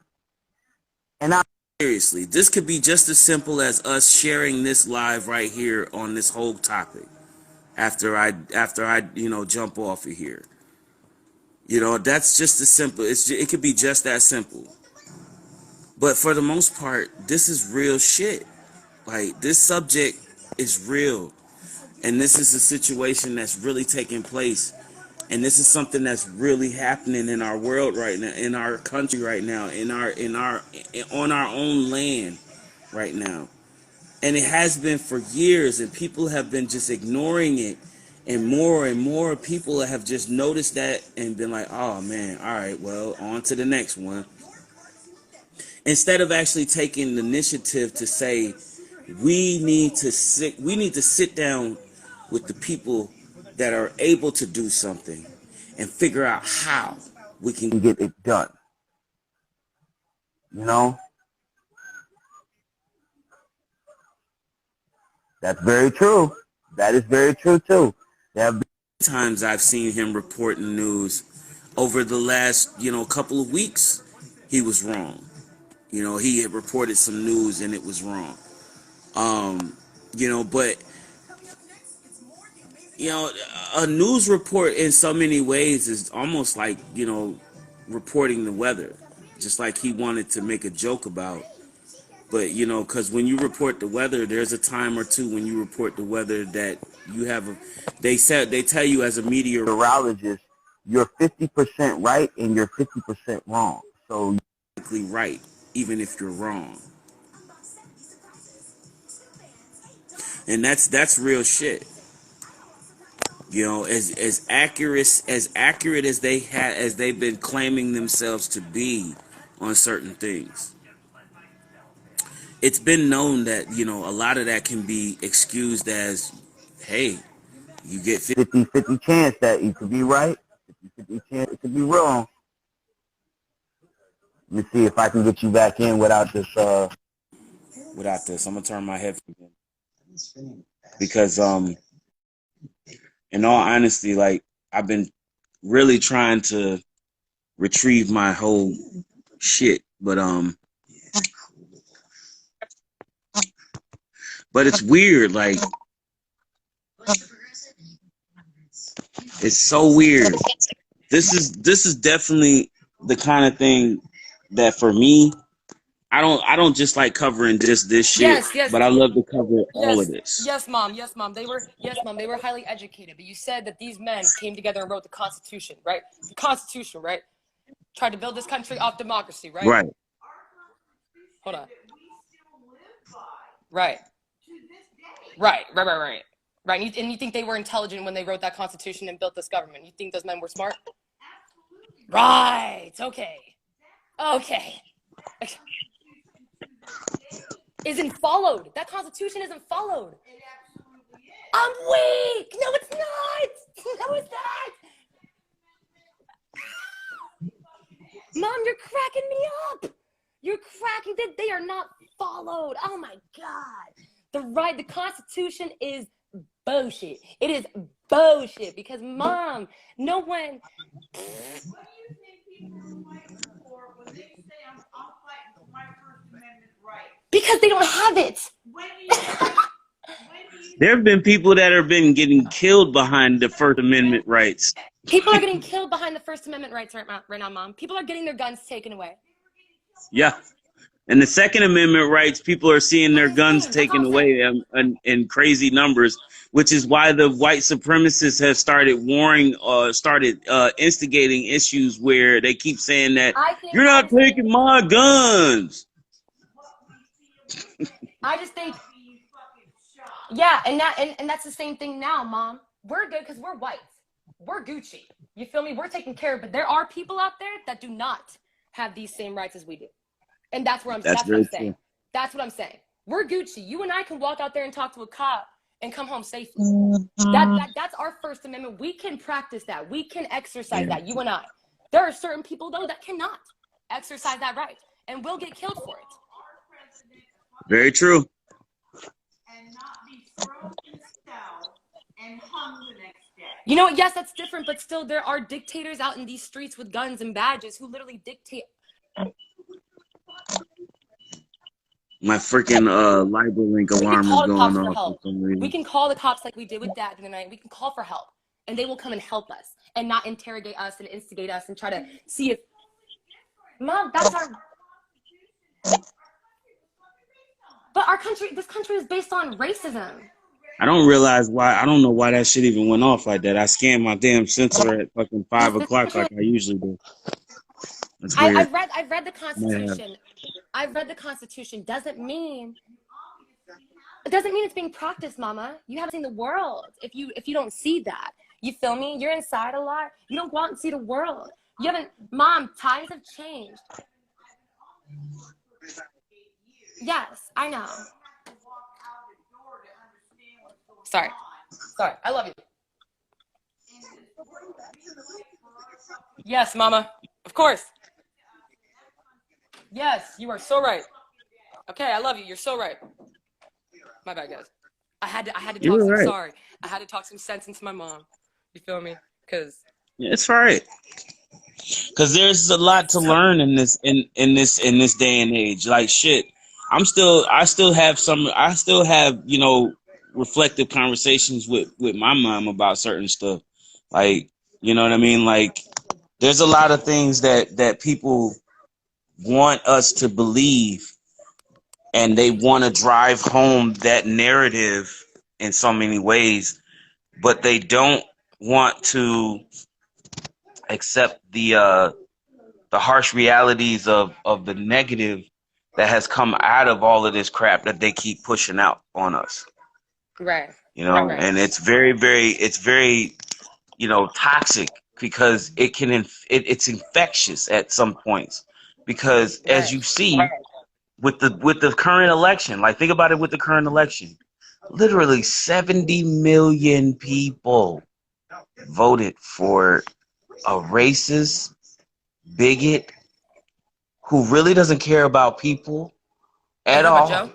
[SPEAKER 4] And
[SPEAKER 2] Seriously, this could be just as simple as us sharing this live right here on this whole topic. After I jump off of here, that's just as simple. It could be just that simple. But for the most part, this is real shit. Like, this subject is real, and this is a situation that's really taking place, and this is something that's really happening in our world right now, in our country right now, on our own land right now. And it has been for years, and people have been just ignoring it, and more people have just noticed that and been like, oh man, all right, well, on to the next one, instead of actually taking the initiative to say, we need to sit down with the people that are able to do something and figure out how we can
[SPEAKER 4] get it done. That's very true. That is very true too. There have been
[SPEAKER 2] times I've seen him report in the news over the last, couple of weeks, he was wrong. He had reported some news and it was wrong. But a news report in so many ways is almost like, reporting the weather, just like he wanted to make a joke about. But, because when you report the weather, there's a time or two when you report the weather that you have they tell you as a
[SPEAKER 4] meteorologist, you're 50% right and you're 50% wrong. So
[SPEAKER 2] you're right, even if you're wrong. And that's real shit. As accurate as they've been claiming themselves to be on certain things, it's been known that a lot of that can be excused as, hey, you get
[SPEAKER 4] 50-50 chance that you could be right, 50-50 chance it could be wrong. Let me see if I can get you back in without this.
[SPEAKER 2] Without this, I'm gonna turn my headphones in because in all honesty, like, I've been really trying to retrieve my whole shit, but it's weird. Like, it's so weird. This is definitely the kind of thing that for me, I don't just like covering just this shit,
[SPEAKER 3] Yes.
[SPEAKER 2] but I love to cover all of this.
[SPEAKER 3] Yes, mom. They were highly educated. But you said that these men came together and wrote the Constitution, right? The Constitution, right? Tried to build this country off democracy, right?
[SPEAKER 2] Right.
[SPEAKER 3] Hold on. Right. Right. And you think they were intelligent when they wrote that Constitution and built this government? You think those men were smart? Right. Okay. Isn't followed. That Constitution isn't followed. I'm weak. No, it's not. No, it's not. Mom, you're cracking me up. You're cracking that they are not followed. Oh my God. The Constitution is bullshit. It is bullshit because, Mom, no one.
[SPEAKER 6] What do you think people are fighting for when they say I'm fighting for my First Amendment right?
[SPEAKER 3] Because they don't have it.
[SPEAKER 2] There have been people that have been getting killed behind the First Amendment rights.
[SPEAKER 3] People are getting killed behind the First Amendment rights right now, Mom. People are getting their guns taken away.
[SPEAKER 2] Yeah. And the Second Amendment rights, people are seeing their guns
[SPEAKER 3] That's all
[SPEAKER 2] taken
[SPEAKER 3] I'm saying.
[SPEAKER 2] away in crazy numbers, which is why the white supremacists have started warring, instigating issues where they keep saying that you're not taking my guns.
[SPEAKER 3] I just think, yeah, and that's the same thing now, Mom. We're good because we're white. We're Gucci. You feel me? We're taken care of, but there are people out there that do not have these same rights as we do. And that's what I'm saying.
[SPEAKER 2] True.
[SPEAKER 3] That's what I'm saying. We're Gucci. You and I can walk out there and talk to a cop and come home safely. That's our First Amendment. We can practice that. We can exercise that, you and I. There are certain people, though, that cannot exercise that right and will get killed for it.
[SPEAKER 2] Very true.
[SPEAKER 6] And not be thrown in cell and hung the next day.
[SPEAKER 3] You know, yes, that's different, but still there are dictators out in these streets with guns and badges who literally dictate.
[SPEAKER 2] My freaking Libra link alarm is going off for some reason.
[SPEAKER 3] We can call the cops like we did with Dad the other night. We can call for help, and they will come and help us and not interrogate us and instigate us and try to see if. Mom, that's our. But our country, this country is based on racism.
[SPEAKER 2] I don't know why that shit even went off like that. I scanned my damn sensor at fucking 5 o'clock like I usually do. That's weird.
[SPEAKER 3] I've read the Constitution. I've read the Constitution. Doesn't mean it's being practiced, Mama. You haven't seen the world if you don't see that. You feel me? You're inside a lot. You don't go out and see the world. You haven't, Mom, times have changed. Yes, I know. Sorry. I love you. Yes, Mama. Of course. Yes, you are so right. Okay, I love you. You're so right. My bad, guys. I had to talk some.
[SPEAKER 2] Right.
[SPEAKER 3] Sorry, I had to talk some sense into my mom. You feel me? Because
[SPEAKER 2] it's all right. Because there's a lot to learn in this day and age. Like shit, I still have reflective conversations with my mom about certain stuff. Like, you know what I mean? Like, there's a lot of things that people want us to believe, and they want to drive home that narrative in so many ways, but they don't want to accept the harsh realities of the negative that has come out of all of this crap that they keep pushing out on us.
[SPEAKER 3] right.
[SPEAKER 2] You know,
[SPEAKER 3] Right.
[SPEAKER 2] and it's very, toxic because it's infectious at some points. Because as you see with the current election, like think about it with the current election, literally 70 million people voted for a racist bigot who really doesn't care about people at all.
[SPEAKER 3] Joe?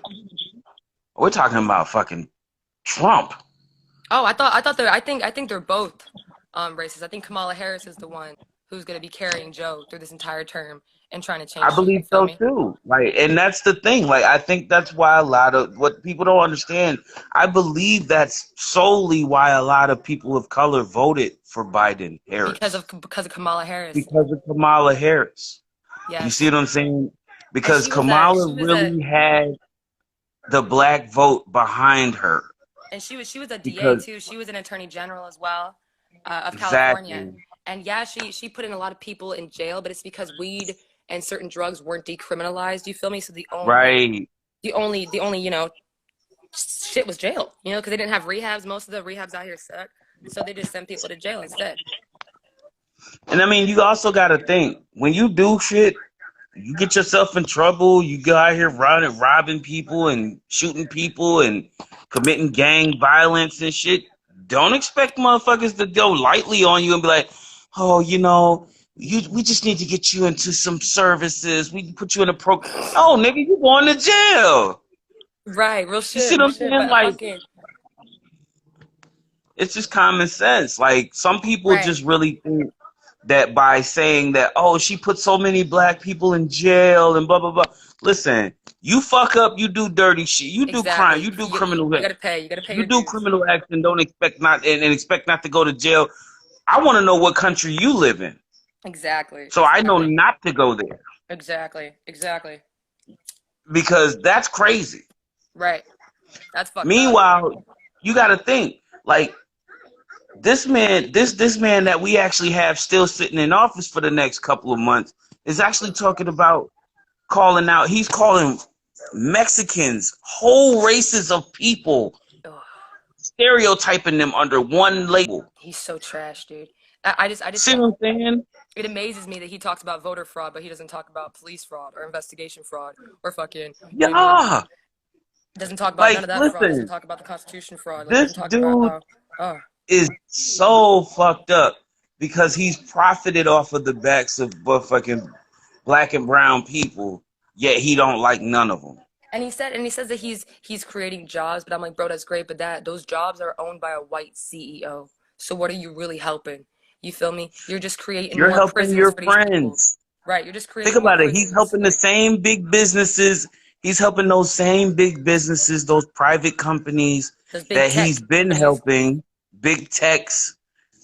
[SPEAKER 2] We're talking about fucking Trump.
[SPEAKER 3] Oh, I think they're both racist. I think Kamala Harris is the one who's going to be carrying Joe through this entire term and trying to change.
[SPEAKER 2] I believe so too. Like, and that's the thing. Like, I think that's why a lot of what people don't understand. I believe that's solely why a lot of people of color voted for Biden Harris
[SPEAKER 3] because of Kamala Harris.
[SPEAKER 2] Because of Kamala Harris.
[SPEAKER 3] Yes.
[SPEAKER 2] You see what I'm saying? Because Kamala really had the black vote behind her.
[SPEAKER 3] And she was a DA too. She was an attorney general as well of California. And yeah, she put in a lot of people in jail, but it's because weed and certain drugs weren't decriminalized. You feel me? So the only shit was jail. You know, because they didn't have rehabs. Most of the rehabs out here suck. So they just sent people to jail instead.
[SPEAKER 2] And I mean, you also got to think, when you do shit, you get yourself in trouble. You go out here robbing people and shooting people and committing gang violence and shit. Don't expect motherfuckers to go lightly on you and be like, oh, we just need to get you into some services. We can put you in a program. Oh, nigga, you going to jail.
[SPEAKER 3] Right, real shit.
[SPEAKER 2] You see what I'm saying? Like, it's just common sense. Like, some people just really think that by saying that, oh, she put so many black people in jail and blah, blah, blah. Listen, you fuck up, you do dirty shit. You do crime, you do criminal acts.
[SPEAKER 3] You gotta pay.
[SPEAKER 2] You do criminal acts and don't expect not to go to jail. I want to know what country you live in.
[SPEAKER 3] Exactly.
[SPEAKER 2] So I know not to go there.
[SPEAKER 3] Exactly.
[SPEAKER 2] because that's crazy.
[SPEAKER 3] Right. That's fucked up.
[SPEAKER 2] Meanwhile, you got to think like this man, this man that we actually have still sitting in office for the next couple of months is actually talking about calling out. He's calling Mexicans, whole races of people,
[SPEAKER 3] Ugh,
[SPEAKER 2] stereotyping them under one label.
[SPEAKER 3] he's so trash, dude. I just
[SPEAKER 2] See what I'm saying?
[SPEAKER 3] it amazes me that he talks about voter fraud, but he doesn't talk about police fraud or investigation fraud or fucking, you know what I mean?
[SPEAKER 2] Yeah.
[SPEAKER 3] Doesn't talk about none
[SPEAKER 2] Like,
[SPEAKER 3] of that fraud. Doesn't
[SPEAKER 2] listen,
[SPEAKER 3] talk about the Constitution fraud. Like,
[SPEAKER 2] this
[SPEAKER 3] doesn't talk about
[SPEAKER 2] dude
[SPEAKER 3] oh,
[SPEAKER 2] is so fucked up because he's profited off of the backs of fucking black and brown people, yet he don't like none of them.
[SPEAKER 3] and he says that he's creating jobs, but I'm like, bro, that's great, but those jobs are owned by a white CEO. So what are you really helping? You feel me? You're just creating
[SPEAKER 2] You're
[SPEAKER 3] more
[SPEAKER 2] helping
[SPEAKER 3] prisons
[SPEAKER 2] your
[SPEAKER 3] for these people.
[SPEAKER 2] friends.
[SPEAKER 3] Right, you're just
[SPEAKER 2] Think
[SPEAKER 3] creating more
[SPEAKER 2] about it. He's
[SPEAKER 3] prisons.
[SPEAKER 2] helping the same big businesses. He's helping those same big businesses, those private companies
[SPEAKER 3] Those big
[SPEAKER 2] that
[SPEAKER 3] tech
[SPEAKER 2] he's been
[SPEAKER 3] companies.
[SPEAKER 2] helping, big techs,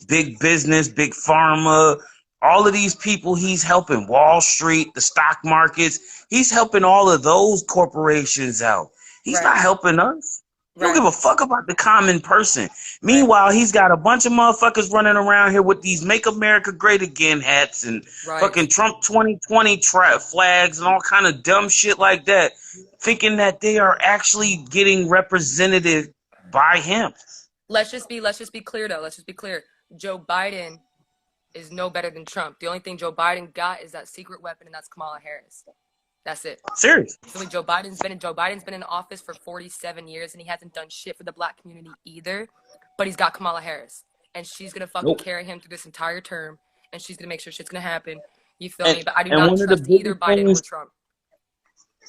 [SPEAKER 2] big business, big pharma, all of these people he's helping, Wall Street, the stock markets. He's helping all of those corporations out. He's
[SPEAKER 3] Right.
[SPEAKER 2] not helping us. He don't
[SPEAKER 3] Right.
[SPEAKER 2] give a fuck about the common person.
[SPEAKER 3] Right.
[SPEAKER 2] Meanwhile, he's got a bunch of motherfuckers running around here with these Make America Great Again hats and
[SPEAKER 3] Right.
[SPEAKER 2] fucking Trump 2020 flags and all kind of dumb shit like that, thinking that they are actually getting represented by him.
[SPEAKER 3] Let's just be clear though. Let's just be clear. Joe Biden is no better than Trump. The only thing Joe Biden got is that secret weapon, and that's Kamala Harris. That's it.
[SPEAKER 2] Serious.
[SPEAKER 3] So Joe Biden's been in office for 47 years, and he hasn't done shit for the black community either. But he's got Kamala Harris, and she's gonna fucking carry him through this entire term, and she's gonna make sure shit's gonna happen. You feel me? But I do not trust either Biden or Trump.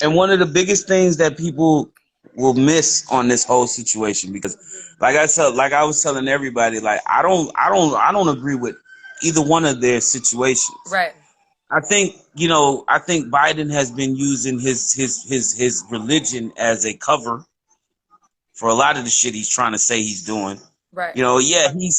[SPEAKER 2] And one of the biggest things that people will miss on this whole situation, because like I was telling everybody, like I don't agree with either one of their situations.
[SPEAKER 3] Right.
[SPEAKER 2] I think Biden has been using his religion as a cover for a lot of the shit he's trying to say he's doing.
[SPEAKER 3] Right.
[SPEAKER 2] Yeah, he's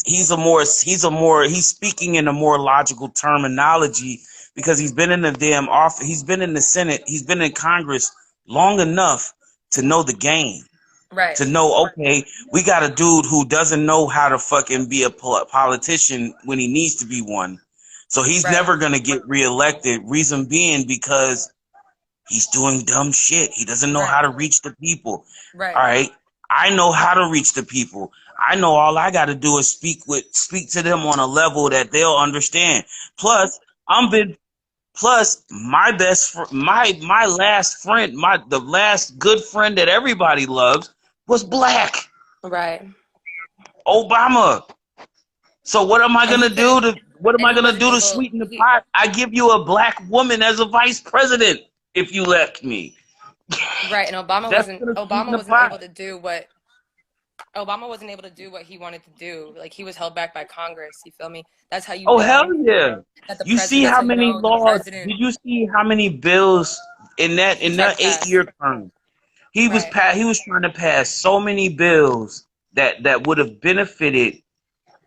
[SPEAKER 2] speaking in a more logical terminology because he's been in the damn office, he's been in the Senate, he's been in Congress long enough to know the game.
[SPEAKER 3] Right.
[SPEAKER 2] To know, okay, we got a dude who doesn't know how to fucking be a politician when he needs to be one. So he's never going to get reelected. Reason being because he's doing dumb shit. He doesn't know how to reach the people.
[SPEAKER 3] Right.
[SPEAKER 2] All right. I know how to reach the people. I know all I got to do is speak to them on a level that they'll understand. Plus, my best my last friend, the last good friend that everybody loves was black.
[SPEAKER 3] Right.
[SPEAKER 2] Obama. So what am I gonna do to sweeten the pot? I give you a black woman as a vice president if you elect me.
[SPEAKER 3] Right, and Obama wasn't able to do what he wanted to do. Like he was held back by Congress. You feel me? That's how you.
[SPEAKER 2] Oh hell yeah! You see how many laws? Did you see how many bills in that 8-year term? He was trying to pass so many bills that would have benefited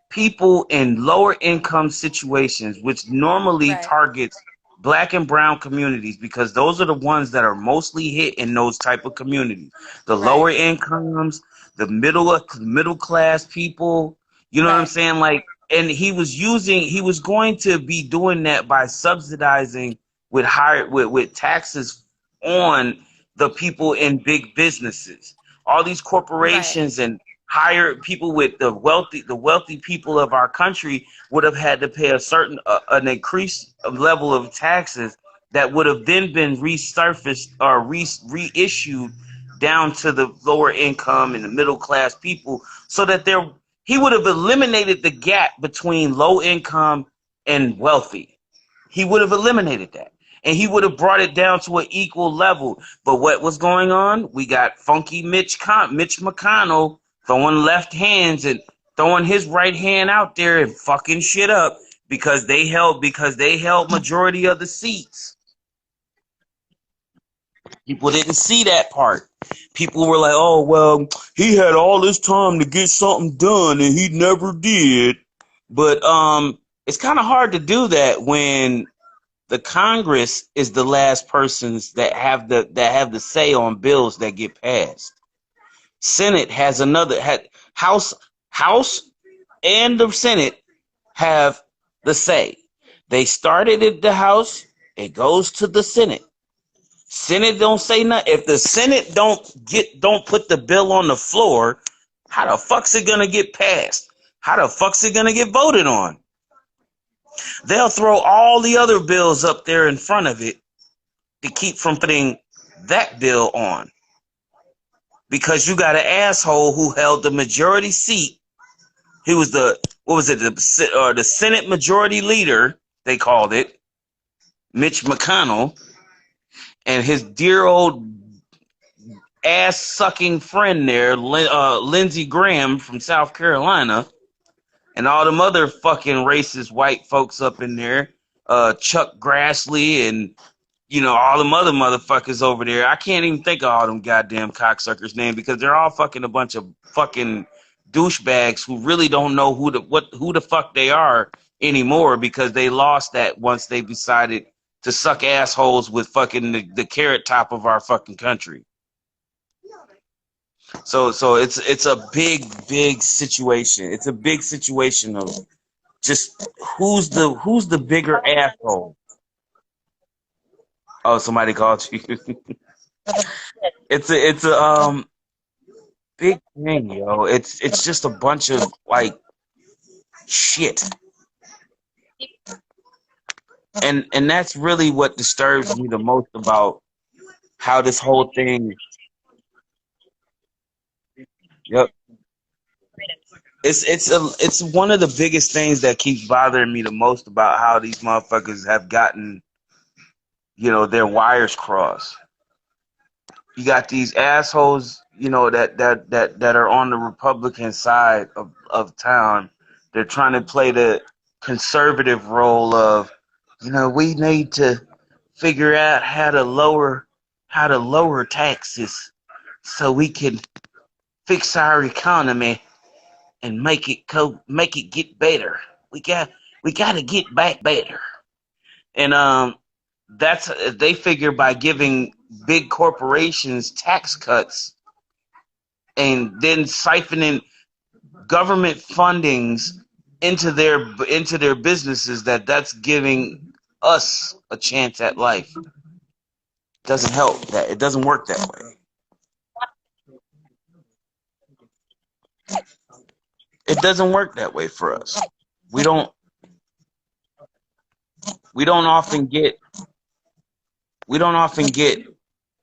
[SPEAKER 2] people in lower income situations, which normally targets black and brown communities, because those are the ones that are mostly hit in those type of communities. The lower incomes, the middle class people, you know what I'm saying? Like, and he was going to be doing that by subsidizing with taxes on the people in big businesses. All these corporations and hire people with the wealthy people of our country would have had to pay a certain an increased level of taxes that would have then been resurfaced or reissued down to the lower income and the middle class people, so that he would have eliminated the gap between low income and wealthy. He would have eliminated that. And he would have brought it down to an equal level. But what was going on? We got funky Mitch McConnell throwing left hands and throwing his right hand out there and fucking shit up because they held majority of the seats. People didn't see that part. People were like, oh, well, he had all this time to get something done and he never did. But it's kind of hard to do that when The Congress is the last persons that have the say on bills that get passed. Senate has House and the Senate have the say. They started at the House, it goes to the Senate. Senate don't say nothing. If the Senate don't put the bill on the floor, how the fuck's it gonna get passed? How the fuck's it gonna get voted on? They'll throw all the other bills up there in front of it to keep from putting that bill on. Because you got an asshole who held the majority seat. He was the Senate Majority Leader, they called it, Mitch McConnell, and his dear old ass-sucking friend there, Lindsey Graham from South Carolina, and all them other fucking racist white folks up in there, Chuck Grassley and all them other motherfuckers over there. I can't even think of all them goddamn cocksuckers' names because they're all fucking a bunch of fucking douchebags who really don't know who the fuck they are anymore because they lost that once they decided to suck assholes with fucking the carrot top of our fucking country. So it's a big situation. It's a big situation of just who's the bigger asshole. Oh, somebody called you. It's a big thing, yo. It's just a bunch of like shit. And that's really what disturbs me the most about how this whole thing. Yep. It's one of the biggest things that keeps bothering me the most about how these motherfuckers have gotten, their wires crossed. You got these assholes, that are on the Republican side of town. They're trying to play the conservative role of, we need to figure out how to lower taxes so we can fix our economy and make it get better. We got to get back better. And they figure by giving big corporations tax cuts and then siphoning government fundings into their businesses that's giving us a chance at life. Doesn't help that. It doesn't work that way. It doesn't work that way for us. We don't often get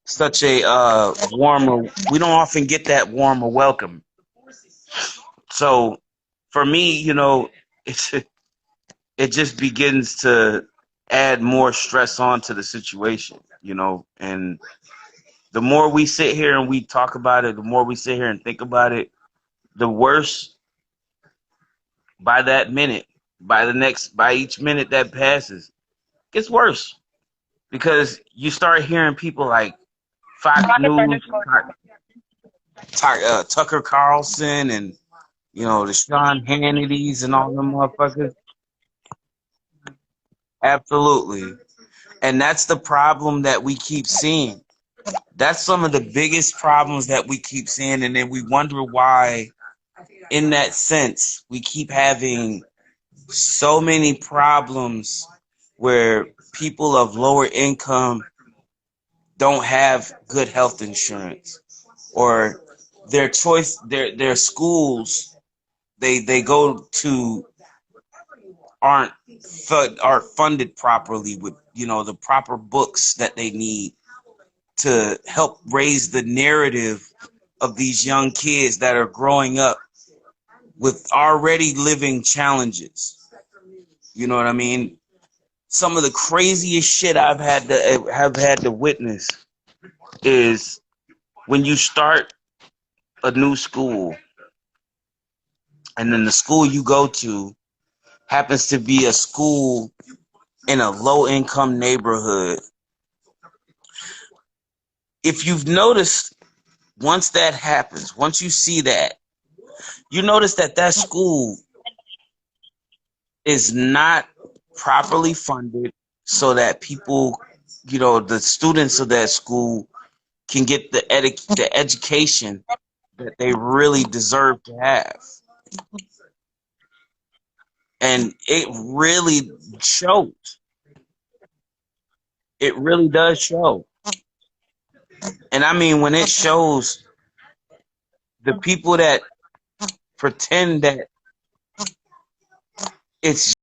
[SPEAKER 2] such a warmer. We don't often get that warmer welcome. So for me, it just begins to add more stress onto the situation, and the more we sit here and we talk about it, the more we sit here and think about it, the worse by that minute, by each minute that passes, it gets worse. Because you start hearing people like Fox News, Tucker Carlson, and the Sean Hannitys and all them motherfuckers. Absolutely. And that's the problem that we keep seeing. That's some of the biggest problems that we keep seeing, and then we wonder why, in that sense, we keep having so many problems where people of lower income don't have good health insurance, or their schools they go to aren't funded properly with the proper books that they need to help raise the narrative of these young kids that are growing up with already living challenges. You know what I mean? Some of the craziest shit I've had to witness is when you start a new school and then the school you go to happens to be a school in a low-income neighborhood. If you've noticed, once that happens, once you see that, you notice that school is not properly funded. so that people, the students of that school can get the education that they really deserve to have. And it really shows. It really does show. And I mean, when it shows, the people that pretend that it's